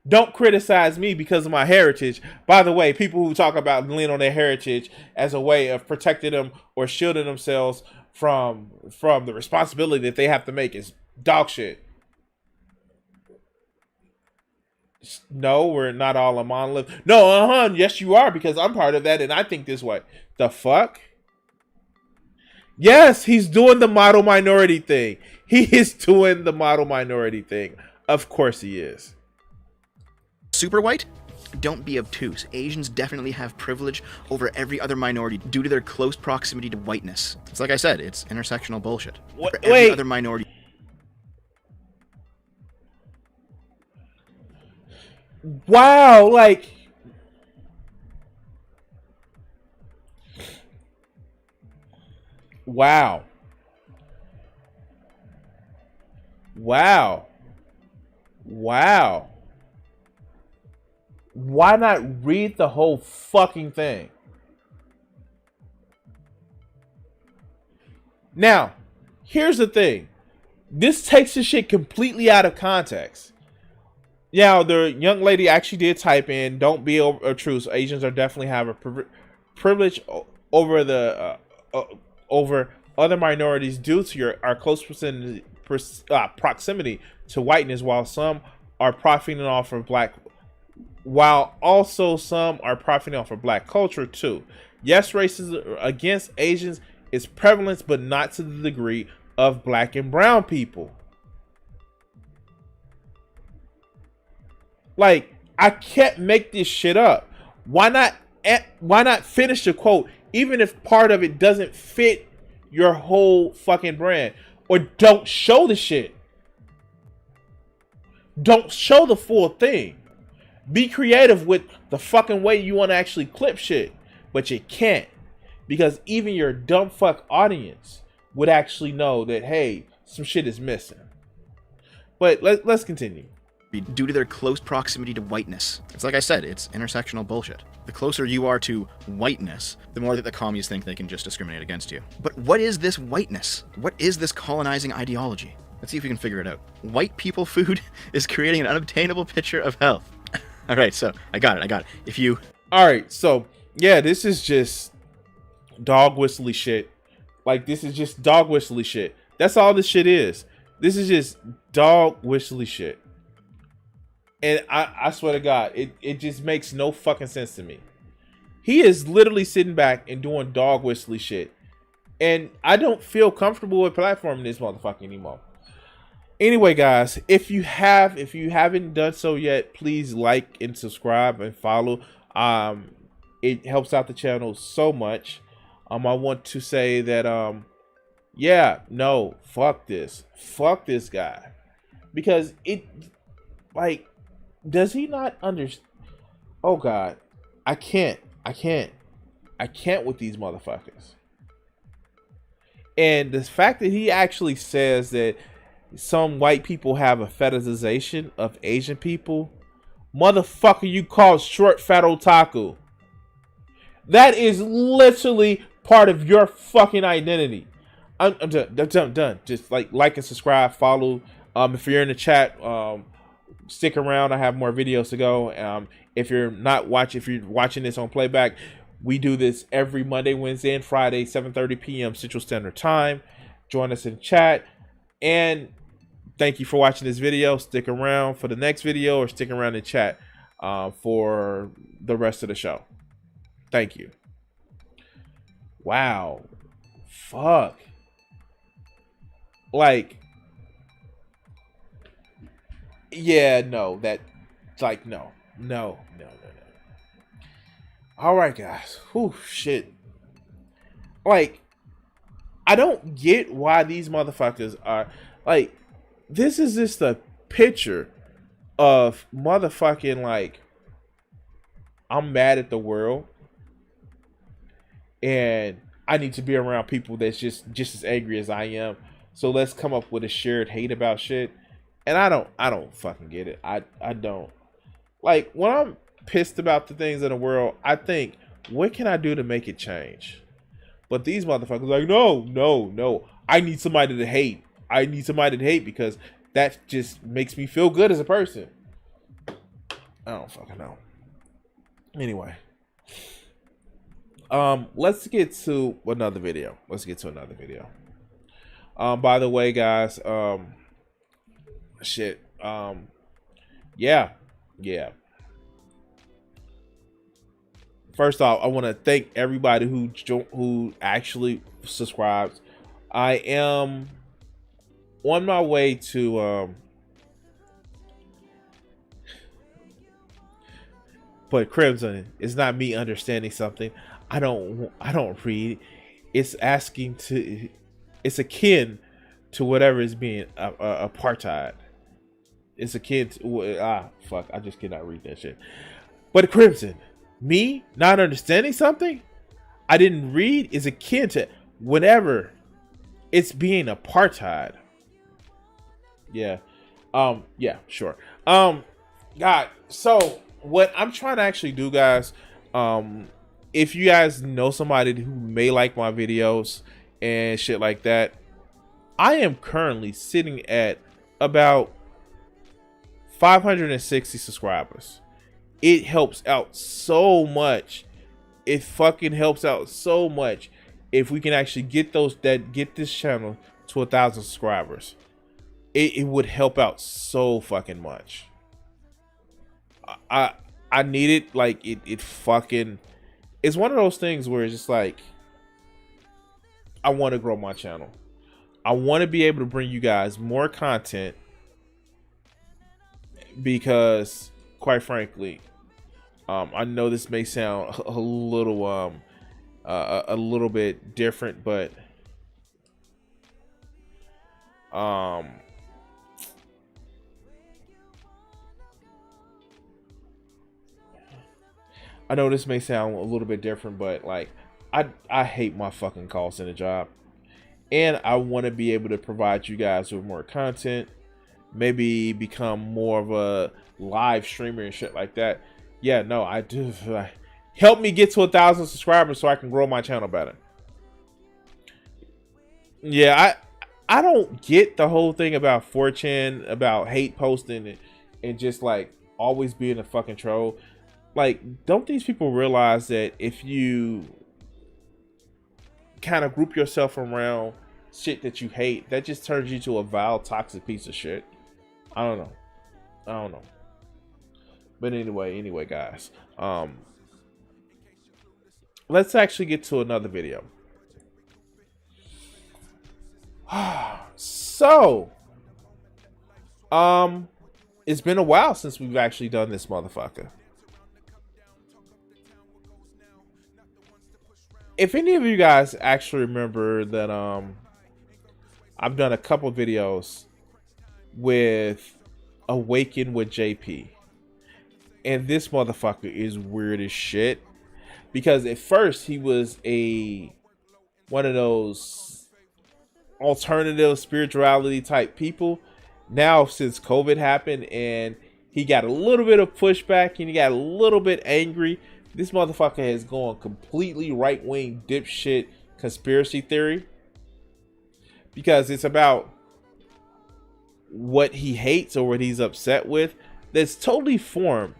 Don't criticize me because of my heritage. By the way, people who talk about lean on their heritage as a way of protecting them or shielding themselves from the responsibility that they have to make is dog shit. No, we're not all a monolith. No, yes you are, because I'm part of that and I think this way. The fuck? Yes, he's doing the model minority thing. He is doing the model minority thing. Of course he is. Super white? Don't be obtuse. Asians definitely have privilege over every other minority due to their close proximity to whiteness. It's like I said, it's intersectional bullshit. What? For every other minority... Wow, like... Wow. Wow. Wow. Why not read the whole fucking thing? Now, here's the thing. This takes the shit completely out of context. Now, the young lady actually did type in, don't be obtuse. Asians are definitely have a privilege over the over other minorities due to our close proximity to whiteness, while some are profiting off of black culture too. Yes, racism against Asians is prevalent, but not to the degree of black and brown people. Like, I can't make this shit up. Why not finish the quote, even if part of it doesn't fit your whole fucking brand? Or don't show the shit. Don't show the full thing. Be creative with the fucking way you want to actually clip shit. But you can't. Because even your dumb fuck audience would actually know that, hey, some shit is missing. But let's continue. Due to their close proximity to whiteness. It's like I said, it's intersectional bullshit. The closer you are to whiteness, the more that the commies think they can just discriminate against you. But what is this whiteness? What is this colonizing ideology? Let's see if we can figure it out. White people food is creating an unobtainable picture of health. All right, so I got it. If you... All right, so yeah, this is just dog whistly shit. Like, this is just dog whistly shit. That's all this shit is. This is just dog whistly shit. And I swear to God, it just makes no fucking sense to me. He is literally sitting back and doing dog whistly shit. And I don't feel comfortable with platforming this motherfucker anymore. Anyway, guys, if you haven't done so yet, please like and subscribe and follow. It helps out the channel so much. I want to say that yeah, no, fuck this guy, because it, like, does he not understand? Oh God, I can't with these motherfuckers. And the fact that he actually says that some white people have a fetishization of Asian people, motherfucker, you call short fat otaku. That is literally part of your fucking identity. I'm done. Just like and subscribe, follow. If you're in the chat, stick around. I have more videos to go. If you're watching this on playback, we do this every Monday, Wednesday, and Friday, 7:30 p.m. Central Standard Time. Join us in chat. And thank you for watching this video. Stick around for the next video, or stick around in chat for the rest of the show. Thank you. Wow. Fuck. Like, yeah, no, that, like, no. All right, guys. Whew, shit. Like, I don't get why these motherfuckers are, like, this is just a picture of motherfucking, like, I'm mad at the world, and I need to be around people that's just as angry as I am. So let's come up with a shared hate about shit. And I don't fucking get it. I don't. Like, when I'm pissed about the things in the world, I think, what can I do to make it change? But these motherfuckers are like, no. I need somebody to hate. I need somebody to hate because that just makes me feel good as a person. I don't fucking know. Anyway. Let's get to another video. By the way, guys, yeah. First off, I want to thank everybody who actually subscribes. I am on my way to but Crimson, it's not me understanding something. I don't read. It's akin to whatever is being apartheid. It's akin to fuck. I just cannot read that shit. But Crimson, me not understanding something I didn't read is akin to whatever it's being apartheid. Yeah. Yeah. Sure. God. So what I'm trying to actually do, guys. If you guys know somebody who may like my videos and shit like that, I am currently sitting at about 560 subscribers. It helps out so much. It fucking helps out so much if we can actually get this channel to 1,000 subscribers. It would help out so fucking much. I need it. Like, it fucking, it's one of those things where it's just like, I want to grow my channel. I want to be able to bring you guys more content because, quite frankly, I know this may sound a little bit different, but I know this may sound a little bit different, but like, I hate my fucking call center job. and I want to be able to provide you guys with more content, maybe become more of a live streamer and shit like that. Yeah, no, I do. Help me get to 1,000 subscribers so I can grow my channel better. Yeah, I don't get the whole thing about 4chan, about hate posting and just like always being a fucking troll. Like, don't these people realize that if you kind of group yourself around shit that you hate, that just turns you to a vile, toxic piece of shit? I don't know. But anyway, guys, let's actually get to another video. So, it's been a while since we've actually done this motherfucker. If any of you guys actually remember that, I've done a couple videos with Awaken with JP, and this motherfucker is weird as shit, because at first he was one of those alternative spirituality type people. Now, since COVID happened and he got a little bit of pushback and he got a little bit angry, this motherfucker has gone completely right-wing dipshit conspiracy theory, because it's about what he hates or what he's upset with that's totally formed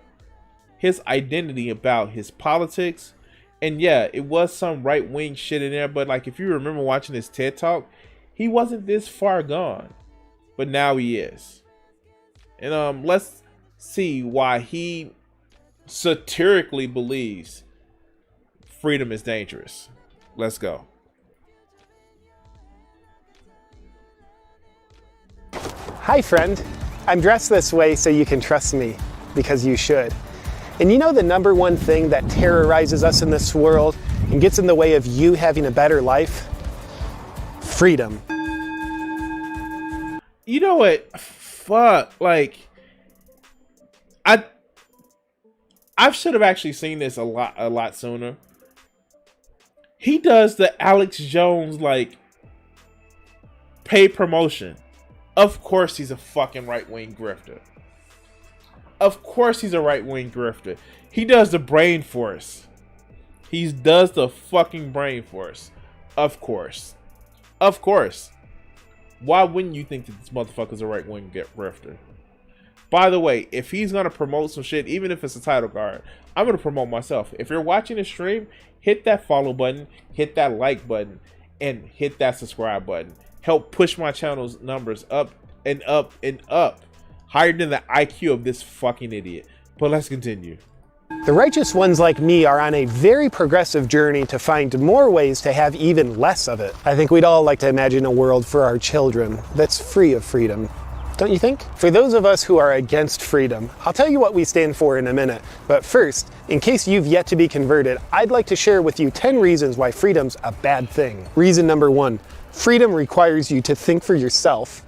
his identity about his politics. And yeah, it was some right-wing shit in there, but like, if you remember watching his TED Talk, he wasn't this far gone, but now he is. And let's see why he satirically believes freedom is dangerous. Let's go. Hi, friend. I'm dressed this way so you can trust me, because you should. And you know the number one thing that terrorizes us in this world and gets in the way of you having a better life? Freedom. You know what? Fuck. Like, I should have actually seen this a lot sooner. He does the Alex Jones, like, paid promotion. Of course he's a fucking right-wing grifter. Of course he's a right-wing grifter. He does the brain force. He does the fucking brain force. Of course. Of course. Why wouldn't you think that this motherfucker's a right-wing grifter? By the way, if he's going to promote some shit, even if it's a title card, I'm going to promote myself. If you're watching the stream, hit that follow button, hit that like button, and hit that subscribe button. Help push my channel's numbers up and up and up, higher than the IQ of this fucking idiot. But let's continue. The righteous ones like me are on a very progressive journey to find more ways to have even less of it. I think we'd all like to imagine a world for our children that's free of freedom. Don't you think? For those of us who are against freedom, I'll tell you what we stand for in a minute. But first, in case you've yet to be converted, I'd like to share with you 10 reasons why freedom's a bad thing. Reason number 1, freedom requires you to think for yourself.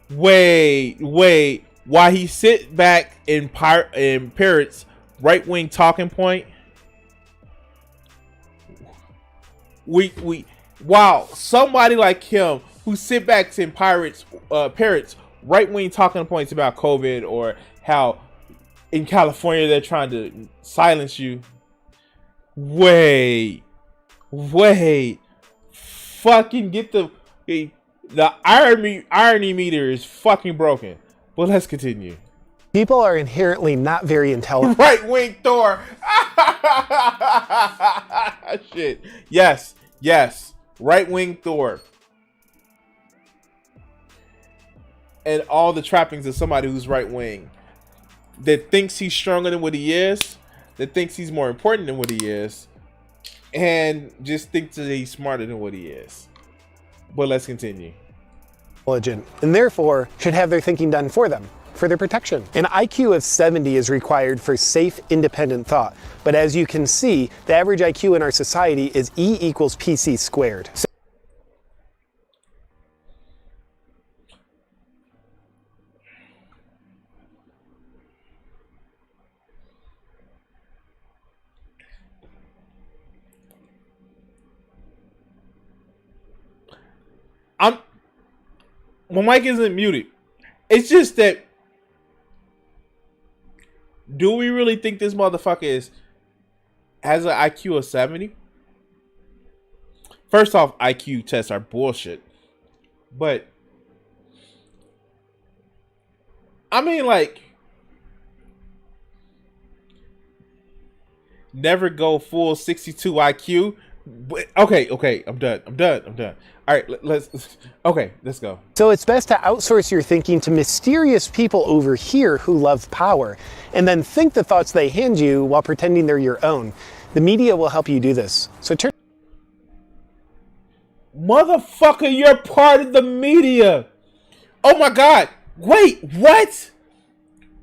Wait. Why he sit back in parrots right-wing talking point? Wow, somebody like him who sit back in parrots right-wing talking points about COVID, or how in California they're trying to silence you. Wait. Fucking get the irony meter is fucking broken. But let's continue. People are inherently not very intelligent. Right-wing Thor. Shit. Yes. Right-wing Thor. And all the trappings of somebody who's right-wing, that thinks he's stronger than what he is, that thinks he's more important than what he is, and just thinks that he's smarter than what he is. But let's continue. And therefore should have their thinking done for them, for their protection. An IQ of 70 is required for safe, independent thought. But as you can see, the average IQ in our society is E equals PC squared. My mic isn't muted. It's just that. Do we really think this motherfucker has an IQ of 70? First off, IQ tests are bullshit. But I mean, like, never go full 62 IQ. But, okay, I'm done. All right, let's go. So it's best to outsource your thinking to mysterious people over here who love power, and then think the thoughts they hand you while pretending they're your own. The media will help you do this. So turn. Motherfucker, you're part of the media. Oh my God. Wait, what?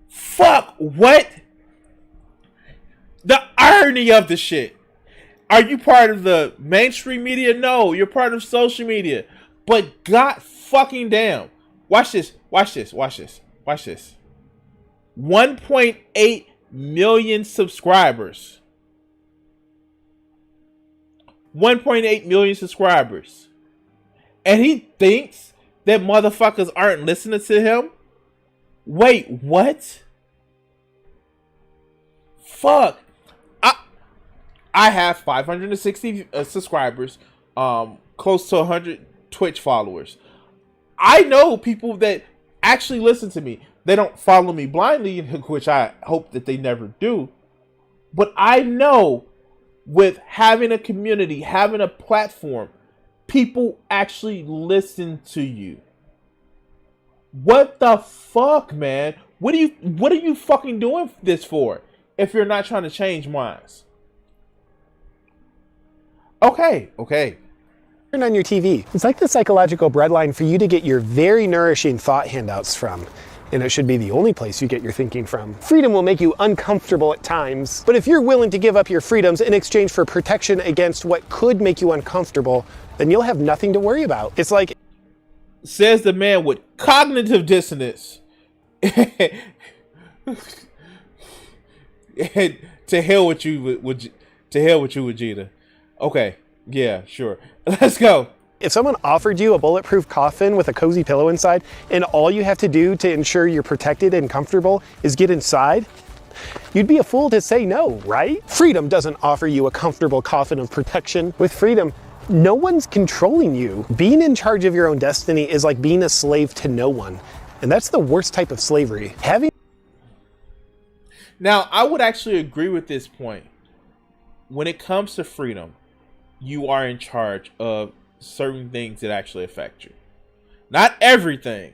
Fuck, what? The irony of the shit. Are you part of the mainstream media? No, you're part of social media. But God fucking damn. Watch this. 1.8 million subscribers. 1.8 million subscribers. And he thinks that motherfuckers aren't listening to him? Wait, what? Fuck. I have 560 subscribers, close to 100 Twitch followers. I know people that actually listen to me. They don't follow me blindly, which I hope that they never do. But I know with having a community, having a platform, people actually listen to you. What the fuck, man? What are you fucking doing this for if you're not trying to change minds? Okay. Turn on your TV. It's like the psychological breadline for you to get your very nourishing thought handouts from. And it should be the only place you get your thinking from. Freedom will make you uncomfortable at times, but if you're willing to give up your freedoms in exchange for protection against what could make you uncomfortable, then you'll have nothing to worry about. It's like... Says the man with cognitive dissonance. To hell with you, Vegeta. Okay, yeah, sure. Let's go. If someone offered you a bulletproof coffin with a cozy pillow inside, and all you have to do to ensure you're protected and comfortable is get inside, you'd be a fool to say no, right? Freedom doesn't offer you a comfortable coffin of protection. With freedom, no one's controlling you. Being in charge of your own destiny is like being a slave to no one. And that's the worst type of slavery. Now, I would actually agree with this point. When it comes to freedom, you are in charge of certain things that actually affect you. Not everything.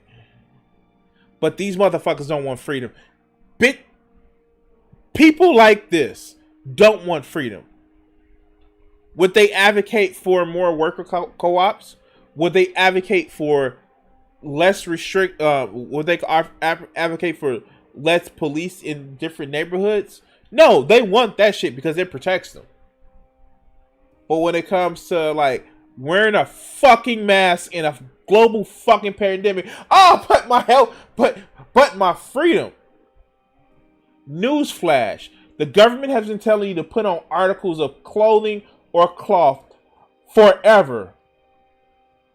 But these motherfuckers don't want freedom. People like this don't want freedom. Would they advocate for more worker co-ops? Would they advocate for less would they advocate for less police in different neighborhoods? No, they want that shit because it protects them. But when it comes to like wearing a fucking mask in a global fucking pandemic, but my health, but my freedom. Newsflash: the government has been telling you to put on articles of clothing or cloth forever.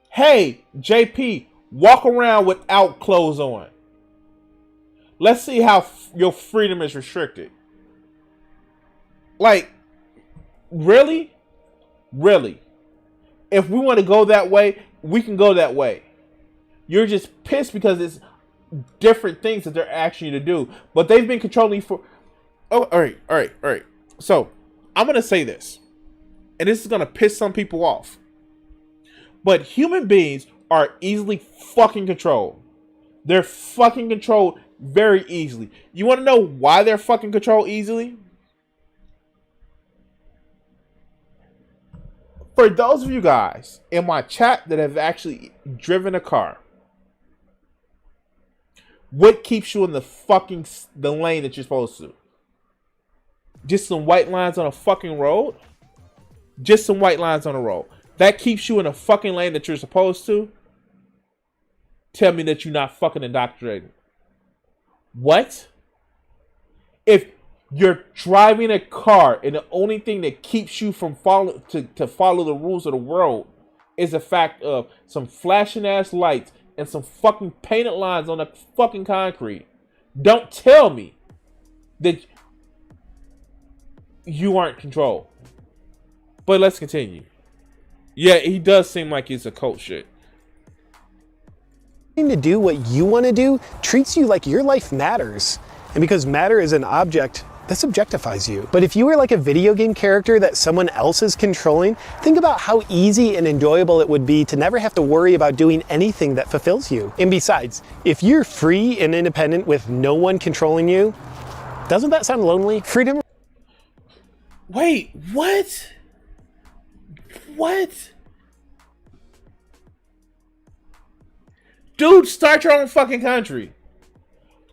Hey, JP, walk around without clothes on. Let's see how your freedom is restricted. Like, really? Really? If we want to go that way, we can go that way. You're just pissed because it's different things that they're asking you to do. But they've been controlling you for... Oh, all right. So, I'm going to say this. And this is going to piss some people off. But human beings are easily fucking controlled. They're fucking controlled very easily. You want to know why they're fucking controlled easily? For those of you guys in my chat that have actually driven a car, what keeps you in the lane that you're supposed to? Just some white lines on a fucking road? Just some white lines on a road. That keeps you in a fucking lane that you're supposed to? Tell me that you're not fucking indoctrinated. What? If you're driving a car and the only thing that keeps you from follow the rules of the road is the fact of some flashing ass lights and some fucking painted lines on the fucking concrete. Don't tell me that you aren't controlled. But let's continue. Yeah, he does seem like he's a cult shit. To do what you want to do treats you like your life matters. And because matter is an object, this objectifies you. But if you were like a video game character that someone else is controlling, think about how easy and enjoyable it would be to never have to worry about doing anything that fulfills you. And besides, if you're free and independent with no one controlling you, doesn't that sound lonely? Freedom. Wait, what? What? Dude, start your own fucking country.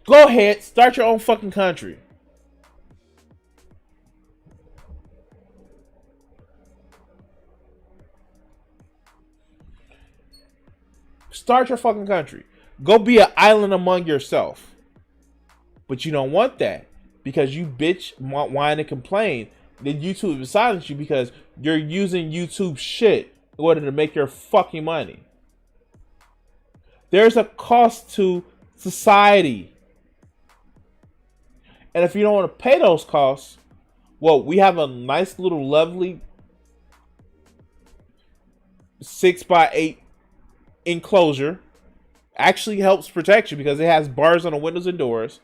Go ahead, start your own fucking country. Start your fucking country. Go be an island among yourself. But you don't want that because you bitch, whine, and complain. Then YouTube will silence you because you're using YouTube shit in order to make your fucking money. There's a cost to society. And if you don't want to pay those costs, well, we have a nice little lovely 6x8 enclosure. Actually helps protect you because it has bars on the windows and doors.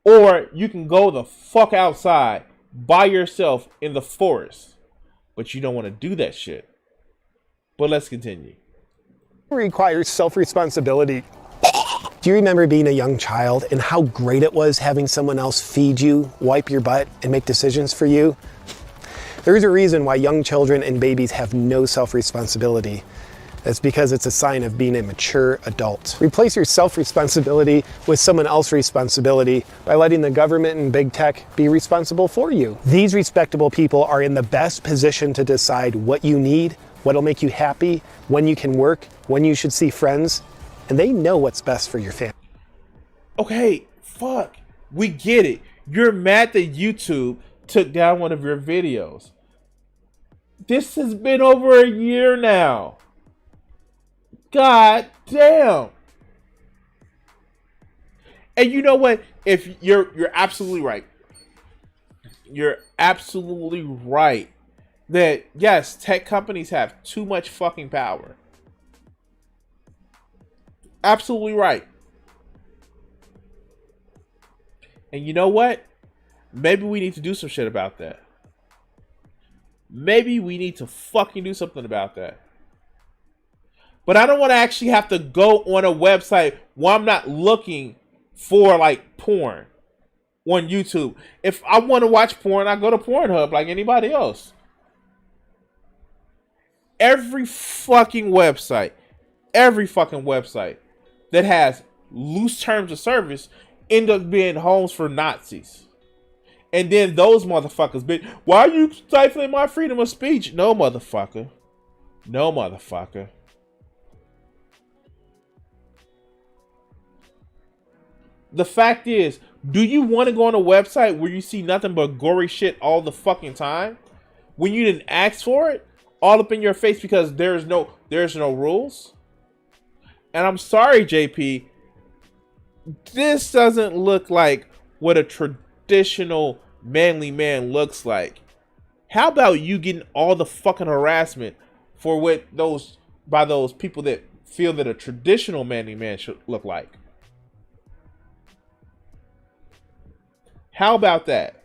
Or you can go the fuck outside by yourself in the forest. But you don't want to do that shit. But let's continue. Requires self-responsibility. Do you remember being a young child and how great it was having someone else feed you, wipe your butt, and make decisions for you? There's a reason why young children and babies have no self-responsibility. That's because it's a sign of being a mature adult. Replace your self-responsibility with someone else's responsibility by letting the government and big tech be responsible for you. These respectable people are in the best position to decide what you need, what'll make you happy, when you can work, when you should see friends, and they know what's best for your family. Okay, fuck. We get it. You're mad that YouTube took down one of your videos. This has been over a year now. God damn. And you know what? If you're absolutely right. You're absolutely right. That yes, tech companies have too much fucking power. Absolutely right. And you know what? Maybe we need to do some shit about that. Maybe we need to fucking do something about that. But I don't want to actually have to go on a website where I'm not looking for like porn on YouTube. If I want to watch porn, I go to Pornhub like anybody else. Every fucking website that has loose terms of service end up being homes for Nazis. And then those motherfuckers bitch, why are you stifling my freedom of speech? No, motherfucker. No, motherfucker. The fact is, do you want to go on a website where you see nothing but gory shit all the fucking time? When you didn't ask for it? All up in your face because there's no rules? And I'm sorry, JP. This doesn't look like what a traditional manly man looks like. How about you getting all the fucking harassment for what those people that feel that a traditional manly man should look like? How about that?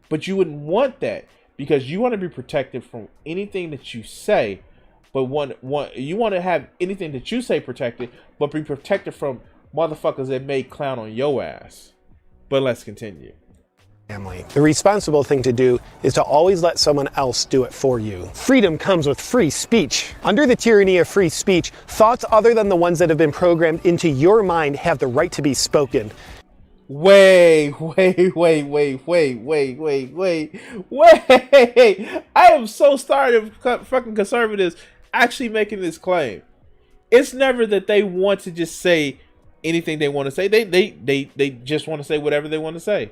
But you wouldn't want that because you want to be protected from anything that you say, but you want to have anything that you say protected, but be protected from motherfuckers that may clown on your ass. But let's continue. Family. The responsible thing to do is to always let someone else do it for you. Freedom comes with free speech. Under the tyranny of free speech, thoughts other than the ones that have been programmed into your mind have the right to be spoken. Wait. I am so tired of fucking conservatives actually making this claim. It's never that they want to just say anything they want to say. They just want to say whatever they want to say.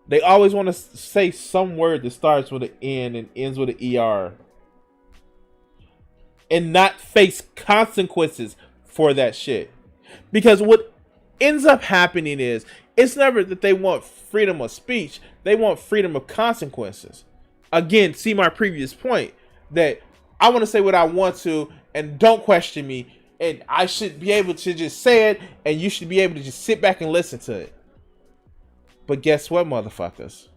They always want to say some word that starts with an N and ends with an ER. And not face consequences for that shit. Because what ends up happening is it's never that they want freedom of speech, they want freedom of consequences. Again, see my previous point that I want to say what I want to and don't question me, and I should be able to just say it and you should be able to just sit back and listen to it. But guess what, motherfuckers?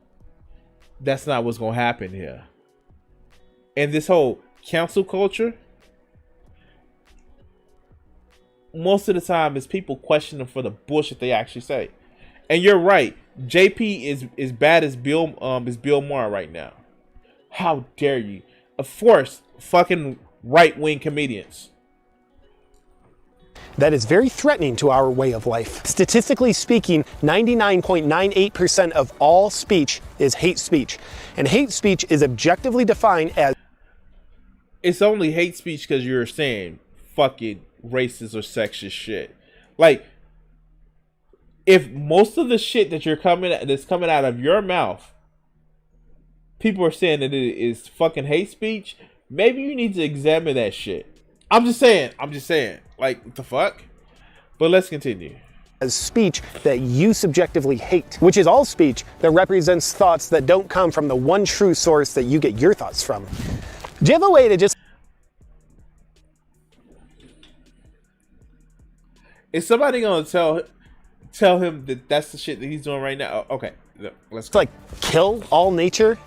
That's not what's gonna happen here. And this whole cancel culture, most of the time is people question them for the bullshit they actually say. And you're right, JP is bad as Bill Maher right now. How dare you? Of course, fucking right-wing comedians. That is very threatening to our way of life. Statistically speaking, 99.98% of all speech is hate speech. And hate speech is objectively defined as... It's only hate speech because you're saying fucking racist or sexist shit. Like, if most of the shit that's coming out of your mouth, people are saying that it is fucking hate speech, maybe you need to examine that shit. I'm just saying. Like, what the fuck? But let's continue. As speech that you subjectively hate, which is all speech that represents thoughts that don't come from the one true source that you get your thoughts from. Do you have a way to just... Is somebody gonna tell him that that's the shit that he's doing right now? Okay, let's like kill all nature?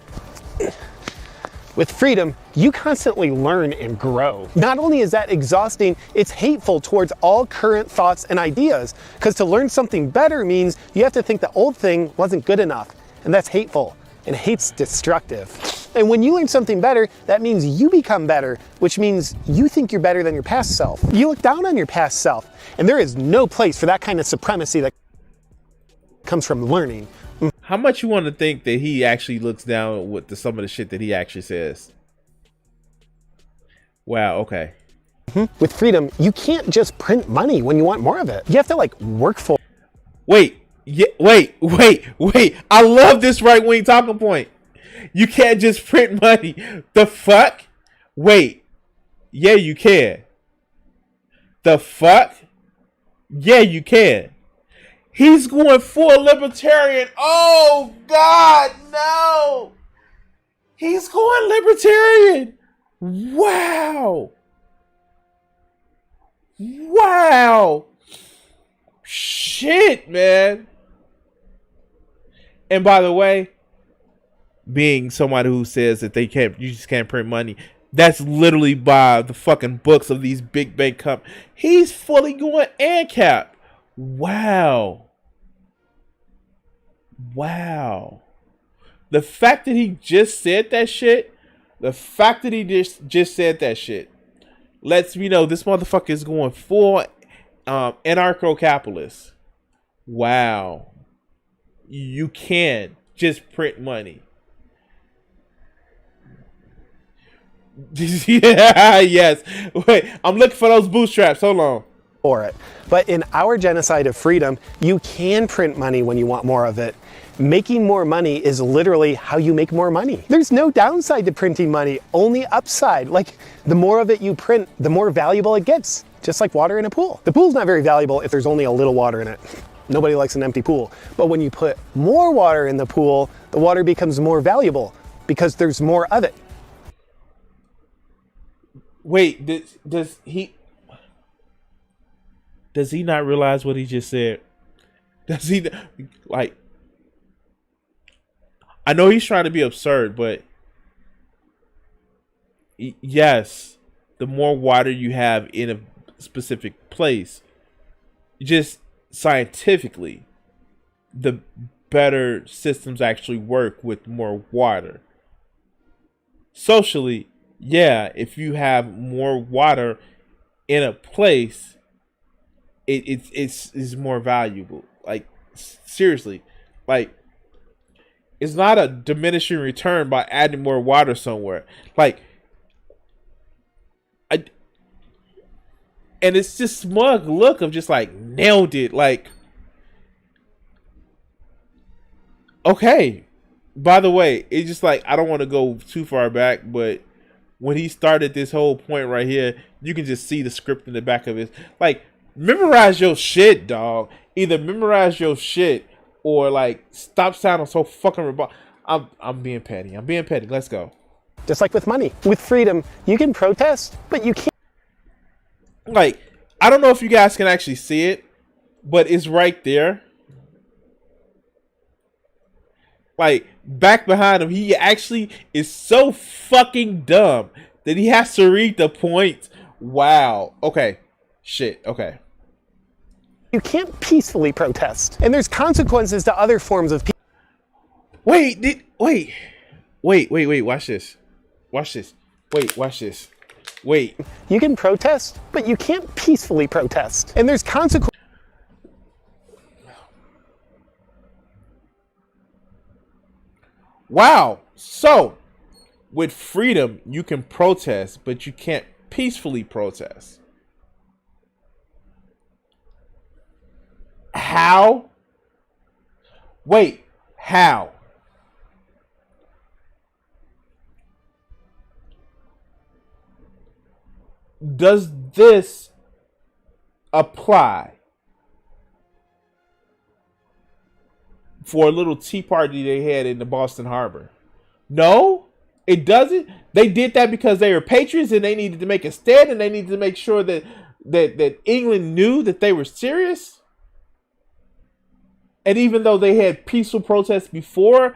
With freedom, you constantly learn and grow. Not only is that exhausting, it's hateful towards all current thoughts and ideas, because to learn something better means you have to think the old thing wasn't good enough, and that's hateful, and hate's destructive. And when you learn something better, that means you become better, which means you think you're better than your past self. You look down on your past self, and there is no place for that kind of supremacy that comes from learning. How much you want to think that he actually looks down with some of the shit that he actually says? Wow, okay. With freedom, you can't just print money when you want more of it. You have to like work for it. Wait. I love this right-wing talking point. You can't just print money. The fuck? Wait. Yeah, you can. The fuck? Yeah, you can. He's going full libertarian. Oh, God, no. He's going libertarian. Wow. Shit, man. And by the way, being somebody who says that you just can't print money, that's literally by the fucking books of these big bank companies. He's fully going ANCAP. Wow. The fact that he just said that shit, lets me know this motherfucker is going full anarcho-capitalist. Wow. You can just print money. Yeah, yes. Wait, I'm looking for those bootstraps. Hold on. For it. But in our genocide of freedom, you can print money when you want more of it. Making more money is literally how you make more money. There's no downside to printing money, only upside. Like, the more of it you print, the more valuable it gets. Just like water in a pool. The pool's not very valuable if there's only a little water in it. Nobody likes an empty pool. But when you put more water in the pool, the water becomes more valuable because there's more of it. Wait, does he not realize what he just said? Does he, like, I know he's trying to be absurd, but yes, the more water you have in a specific place, just scientifically, the better systems actually work with more water. Socially, yeah, if you have more water in a place, it's more valuable. Like, seriously, like, it's not a diminishing return by adding more water somewhere. Like, and it's just smug look of just like nailed it. Like, okay. By the way, it's just like, I don't want to go too far back, but when he started this whole point right here, you can just see the script in the back of it. Like, memorize your shit, dog. Either memorize your shit or like stop sounding so fucking I'm being petty. I'm being petty. Let's go. Just like with money. With freedom, you can protest, but you can't. Like, I don't know if you guys can actually see it, but it's right there. Like, back behind him, he actually is so fucking dumb that he has to read the points. Wow. Okay. Shit. Okay. You can't peacefully protest, and there's consequences to other forms of. Wait. Watch this. Watch this. Wait. Watch this. Wait. You can protest, but you can't peacefully protest, and there's consequences. Wow. So, with freedom, you can protest, but you can't peacefully protest. How? Wait, how? Does this apply for a little tea party they had in the Boston Harbor? No, it doesn't. They did that because they were patriots and they needed to make a stand and they needed to make sure that England knew that they were serious. And even though they had peaceful protests before,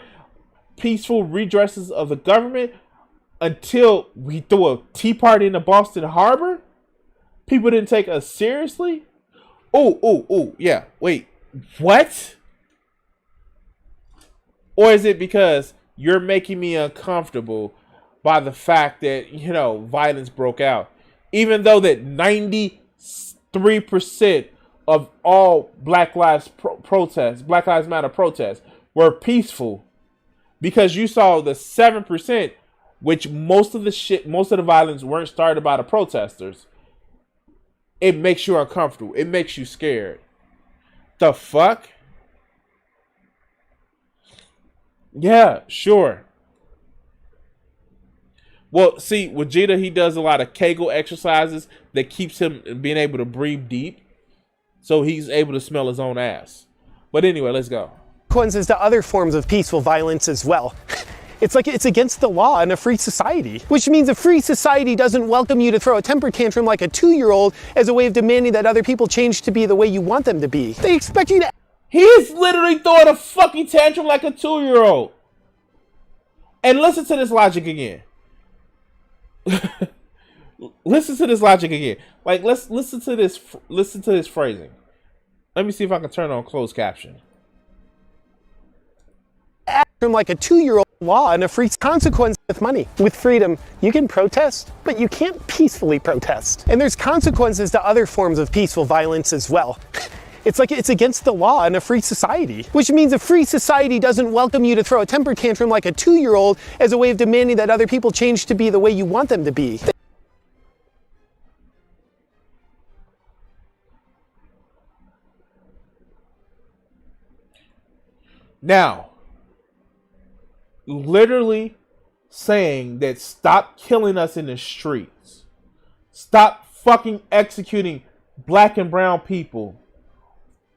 peaceful redresses of the government, until we threw a tea party in the Boston Harbor, people didn't take us seriously. Oh, yeah. Wait, what? Or is it because you're making me uncomfortable by the fact that, violence broke out? Even though that 93% of all Black Lives Matter protests were peaceful, because you saw the 7%, which most of the violence weren't started by the protesters. It makes you uncomfortable. It makes you scared. The fuck? Yeah, sure. Well, see, with Vegeta, he does a lot of Kegel exercises that keeps him being able to breathe deep, so he's able to smell his own ass. But anyway, let's go. Consequences to other forms of peaceful violence as well. It's like it's against the law in a free society, which means a free society doesn't welcome you to throw a temper tantrum like a 2-year-old as a way of demanding that other people change to be the way you want them to be. They expect you to. He's literally throwing a fucking tantrum like a 2-year-old. And listen to this logic again. Listen to this logic again. Like, let's listen to this. Listen to this phrasing. Let me see if I can turn on closed caption. Like a 2-year-old law and a free consequence with money. With freedom, you can protest, but you can't peacefully protest. And there's consequences to other forms of peaceful violence as well. It's like it's against the law in a free society, which means a free society doesn't welcome you to throw a temper tantrum like a 2-year-old as a way of demanding that other people change to be the way you want them to be. Now, literally saying that stop killing us in the streets. Stop fucking executing black and brown people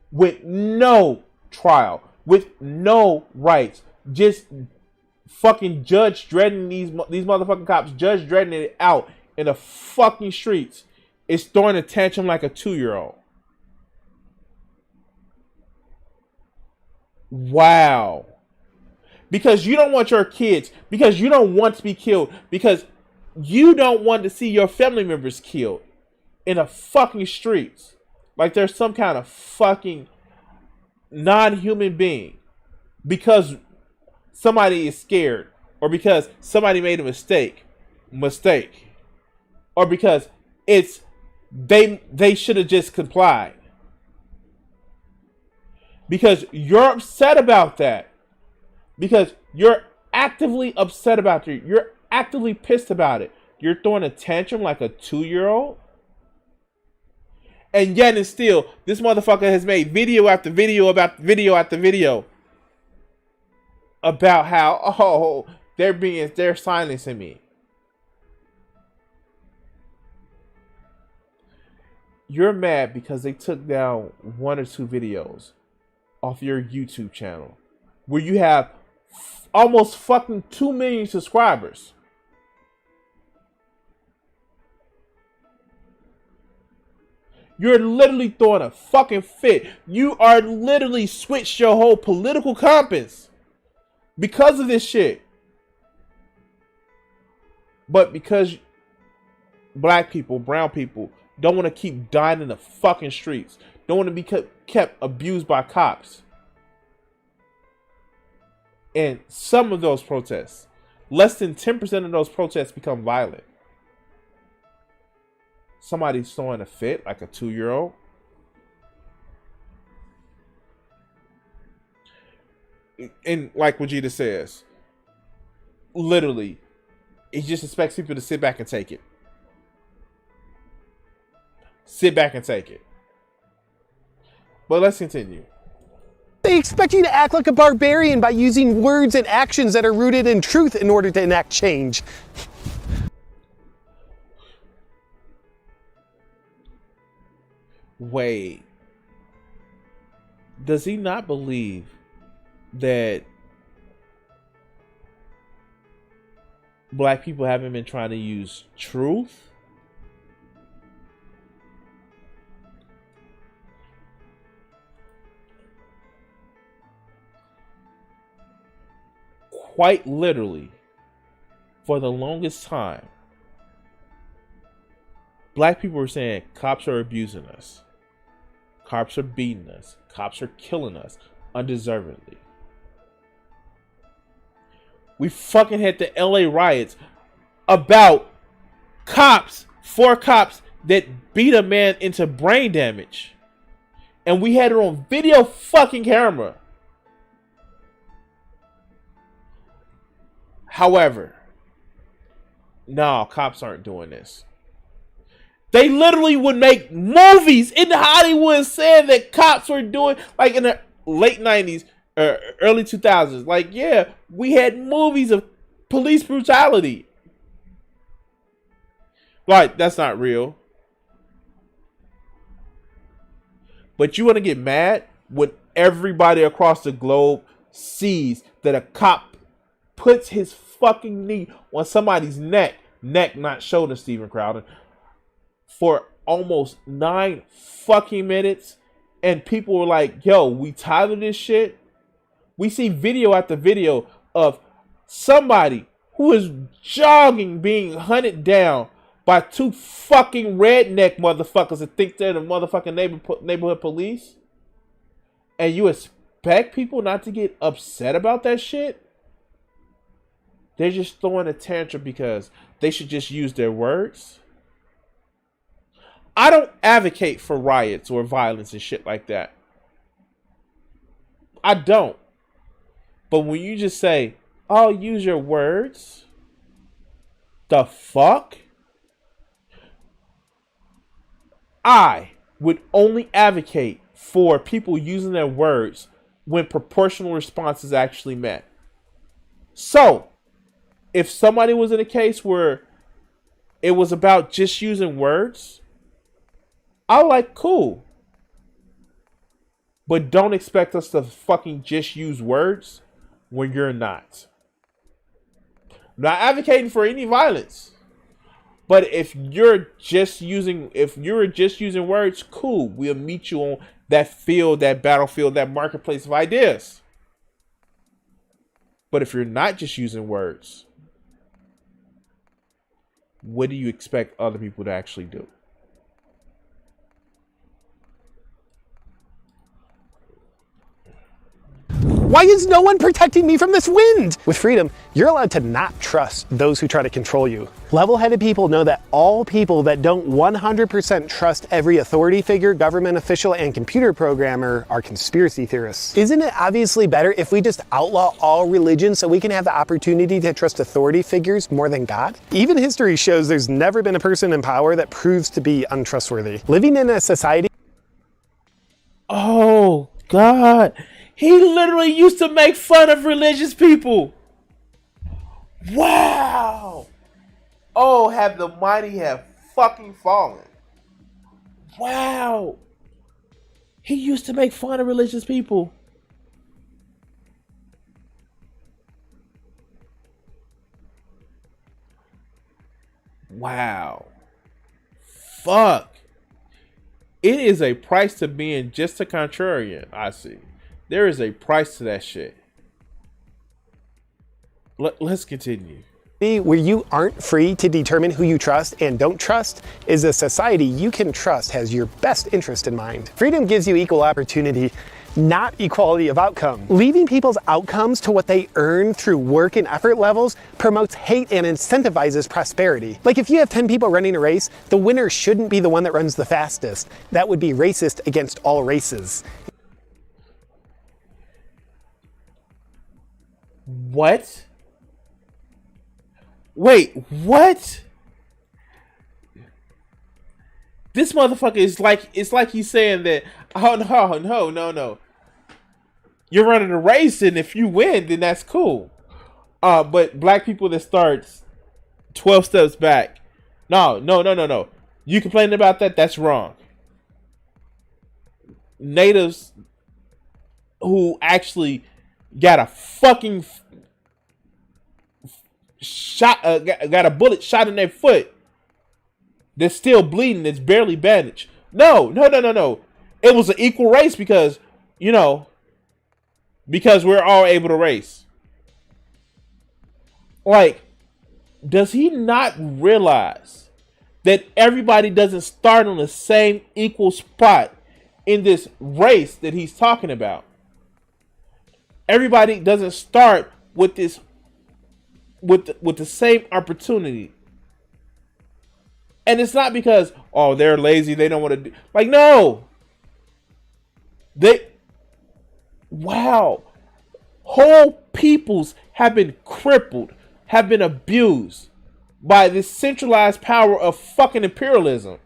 with no trial, with no rights. Just fucking Judge Dredding these motherfucking cops, Judge Dredding it out in the fucking streets. Is throwing a tantrum like a 2-year-old. Wow. Because you don't want your kids, because you don't want to be killed, because you don't want to see your family members killed in the fucking streets. Like there's some kind of fucking non-human being. Because somebody is scared. Or because somebody made a mistake. Or because it's they should have just complied. Because you're upset about that. Because you're actively upset about it. You're actively pissed about it. You're throwing a tantrum like a 2-year-old. And yet and still, this motherfucker has made video after video about video after video about how, they're silencing me. You're mad because they took down 1 or 2 videos off your YouTube channel where you have almost fucking 2 million subscribers. You're literally throwing a fucking fit. You are literally switched your whole political compass because of this shit. But because black people, brown people don't want to keep dying in the fucking streets, don't want to be kept abused by cops. And some of those protests, less than 10% of those protests become violent. Somebody's throwing a fit, like a 2-year-old. And like Vegeta says, literally, he just expects people to sit back and take it. Sit back and take it. But let's continue. They expect you to act like a barbarian by using words and actions that are rooted in truth in order to enact change. Wait. Does he not believe that black people haven't been trying to use truth? Quite literally, for the longest time, black people were saying cops are abusing us. Cops are beating us. Cops are killing us undeservedly. We fucking had the LA riots about cops, 4 cops that beat a man into brain damage. And we had it on video fucking camera. However, no, cops aren't doing this. They literally would make movies in Hollywood saying that cops were doing, like in the late 90s, early 2000s. Like, yeah, we had movies of police brutality. Like, that's not real. But you want to get mad when everybody across the globe sees that a cop puts his fucking knee on somebody's neck, not shoulder, Steven Crowder, for almost 9 fucking minutes, and people were like, yo, we tired of this shit. We see video after video of somebody who is jogging being hunted down by 2 fucking redneck motherfuckers that think they're the motherfucking neighborhood police, and you expect people not to get upset about that shit? They're just throwing a tantrum because they should just use their words. I don't advocate for riots or violence and shit like that. I don't. But when you just say, oh, use your words, the fuck? I would only advocate for people using their words when proportional response is actually met. So, if somebody was in a case where it was about just using words, I'm like, cool. But don't expect us to fucking just use words when you're not. I'm not advocating for any violence. But if you're just using words, cool. We'll meet you on that field, that battlefield, that marketplace of ideas. But if you're not just using words, what do you expect other people to actually do? Why is no one protecting me from this wind? With freedom, you're allowed to not trust those who try to control you. Level-headed people know that all people that don't 100% trust every authority figure, government official, and computer programmer are conspiracy theorists. Isn't it obviously better if we just outlaw all religion so we can have the opportunity to trust authority figures more than God? Even history shows there's never been a person in power that proves to be untrustworthy. Living in a society... Oh, God. He literally used to make fun of religious people. Wow. Oh, have the mighty have fucking fallen. Wow. He used to make fun of religious people. Wow. Fuck. It is a price to being just a contrarian, I see. There is a price to that shit. Let's continue. Where you aren't free to determine who you trust and don't trust is a society you can trust has your best interest in mind. Freedom gives you equal opportunity, not equality of outcome. Leaving people's outcomes to what they earn through work and effort levels promotes hate and incentivizes prosperity. Like if you have 10 people running a race, the winner shouldn't be the one that runs the fastest. That would be racist against all races. What? Wait, what? This motherfucker is like, it's like he's saying that, oh no. You're running a race, and if you win, then that's cool. But black people that starts 12 steps back. No. You complaining about that? That's wrong. Natives who actually got a fucking shot, got a bullet shot in their foot. They're still bleeding. It's barely bandaged. No. It was an equal race because, because we're all able to race. Like, does he not realize that everybody doesn't start on the same equal spot in this race that he's talking about? Everybody doesn't start with this with the same opportunity. And it's not because, oh, they're lazy, they don't want to do, like, no. Wow. Whole peoples have been crippled, have been abused by this centralized power of fucking imperialism.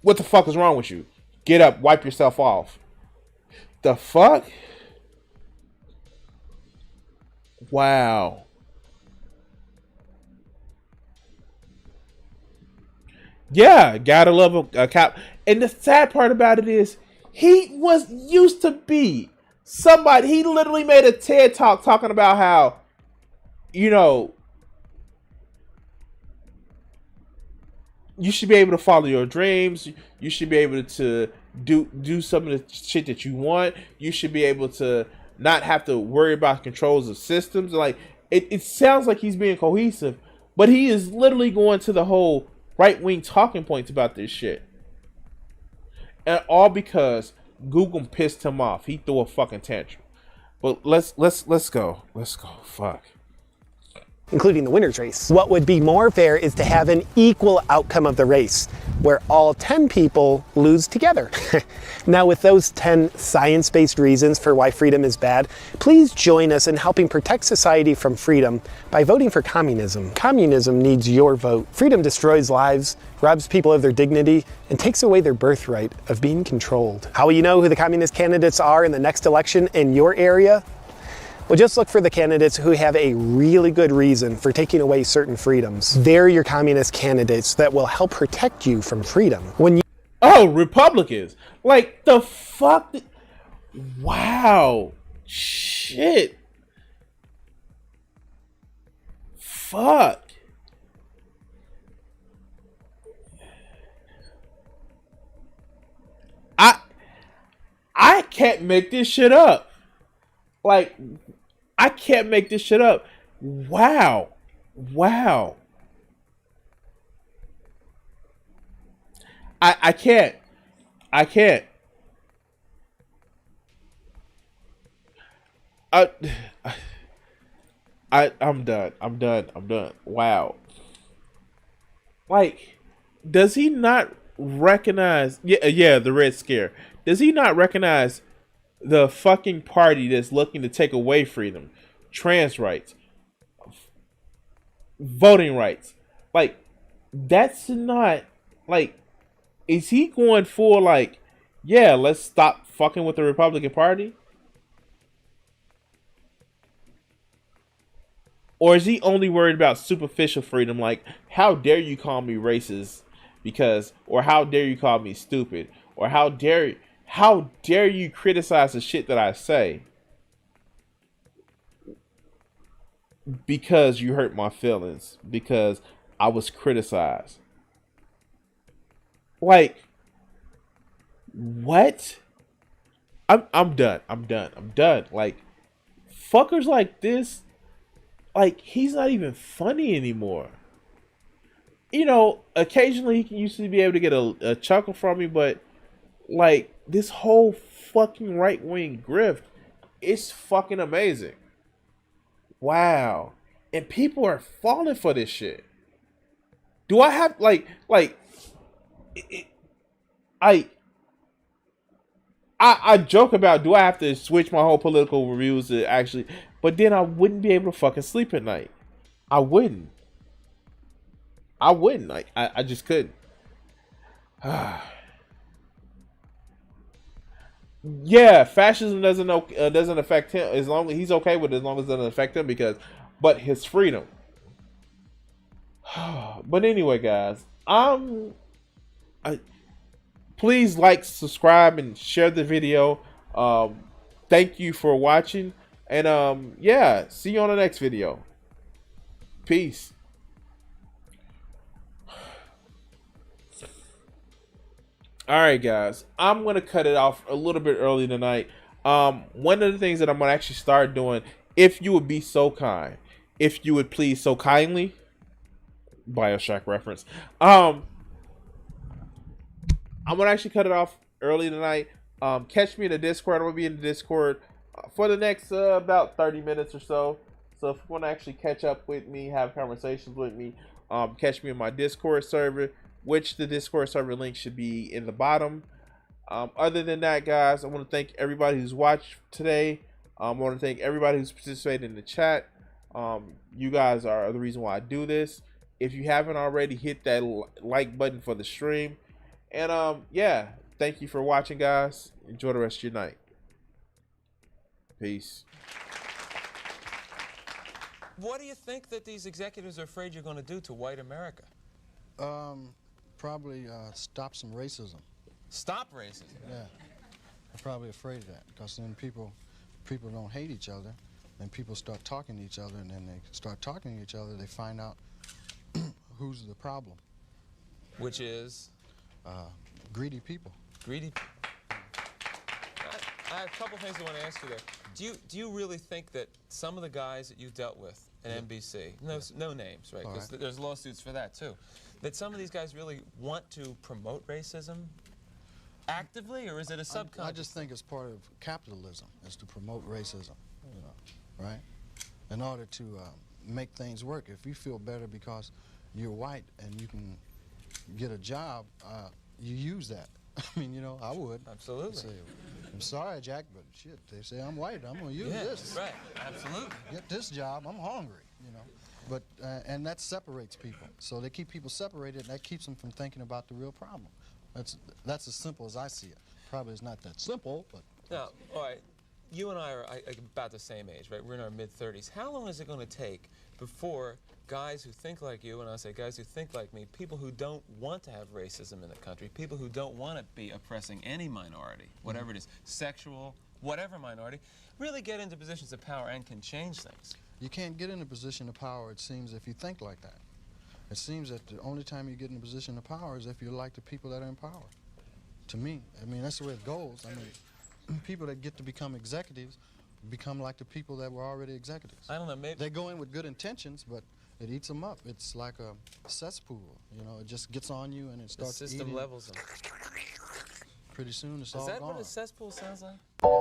What the fuck is wrong with you? Get up, wipe yourself off. The fuck? Wow. Yeah, gotta love a cop. And the sad part about it is, he was used to be somebody. He literally made a TED talk talking about how, you should be able to follow your dreams. You should be able to do some of the shit that you want. You should be able to not have to worry about controls of systems. Like, it sounds like he's being cohesive, but he is literally going to the whole right-wing talking points about this shit. And all because Google pissed him off. He threw a fucking tantrum. But let's go. Let's go. Fuck. Including the winner's race. What would be more fair is to have an equal outcome of the race, where all 10 people lose together. Now, with those 10 science-based reasons for why freedom is bad, please join us in helping protect society from freedom by voting for communism. Communism needs your vote. Freedom destroys lives, robs people of their dignity, and takes away their birthright of being controlled. How will you know who the communist candidates are in the next election in your area? Well, just look for the candidates who have a really good reason for taking away certain freedoms. They're your communist candidates that will help protect you from freedom. Oh, Republicans. Like, the fuck? Wow. Shit. Fuck. I can't make this shit up. Like, I can't make this shit up. Wow. I can't. I'm done. Wow. Like, does he not recognize? Yeah, the Red Scare. Does he not recognize the fucking party that's looking to take away freedom, trans rights, voting rights? Like, that's not, like, is he going for, like, yeah, let's stop fucking with the Republican Party? Or is he only worried about superficial freedom? Like, how dare you call me racist because, or how dare you call me stupid, or how dare you criticize the shit that I say because you hurt my feelings, because I was criticized. Like, what? I'm done. I'm done. Like, fuckers like this, like, he's not even funny anymore. You know, occasionally he can used to be able to get a chuckle from me, but like, this whole fucking right-wing grift, it's fucking amazing. Wow. And people are falling for this shit. Do I have, I joke about, do I have to switch my whole political reviews to actually, but then I wouldn't be able to fucking sleep at night. I wouldn't. Like, I just couldn't. Yeah, fascism doesn't affect him, as long as he's okay with it, as long as it doesn't affect him, but his freedom. But anyway, guys, please like, subscribe, and share the video. Thank you for watching, and yeah, see you on the next video. Peace. All right, guys, I'm going to cut it off a little bit early tonight. One of the things that I'm going to actually start doing, if you would be so kind, if you would please so kindly, BioShock reference, I'm going to actually cut it off early tonight. Catch me in the Discord. I'm going to be in the Discord for the next about 30 minutes or so. So if you want to actually catch up with me, have conversations with me, catch me in my Discord server, which the Discord server link should be in the bottom. Other than that, guys, I want to thank everybody who's watched today. I want to thank everybody who's participated in the chat. You guys are the reason why I do this. If you haven't already, hit that like button for the stream. And yeah, thank you for watching, guys. Enjoy the rest of your night. Peace. What do you think that these executives are afraid you're going to do to white America? Probably stop some racism. Stop racism? Yeah, I'm probably afraid of that, because then people don't hate each other, and people start talking to each other, and then they start talking to each other, they find out who's the problem. Which is? Greedy people. Greedy. I have a couple things I want to ask you there. Do you really think that some of the guys that you dealt with at NBC, no names, right? Because there's lawsuits for that too, that some of these guys really want to promote racism actively, or is it a subconscious? I just think it's part of capitalism, is to promote racism, you know, right? In order to make things work. If you feel better because you're white and you can get a job, you use that. I mean, you know, I would. Absolutely. Say, I'm sorry, Jack, but shit, they say I'm white. I'm going to use this. Right. Absolutely. Get this job. I'm hungry, you know. But and that separates people. So they keep people separated, and that keeps them from thinking about the real problem. That's as simple as I see it. Probably it's not that simple, but. Now, all right, you and I are about the same age, right? We're in our mid-30s. How long is it going to take before guys who think like you, and I say guys who think like me, people who don't want to have racism in the country, people who don't want to be oppressing any minority, whatever it is, sexual, whatever minority, really get into positions of power and can change things? You can't get in a position of power, it seems, if you think like that. It seems that the only time you get in a position of power is if you're like the people that are in power. To me, I mean, that's the way it goes. I mean, people that get to become executives become like the people that were already executives. I don't know, maybe... They go in with good intentions, but it eats them up. It's like a cesspool, you know, it just gets on you and it starts the system eating. levels them. Pretty soon it's Is all that gone. what a cesspool sounds like? Yes.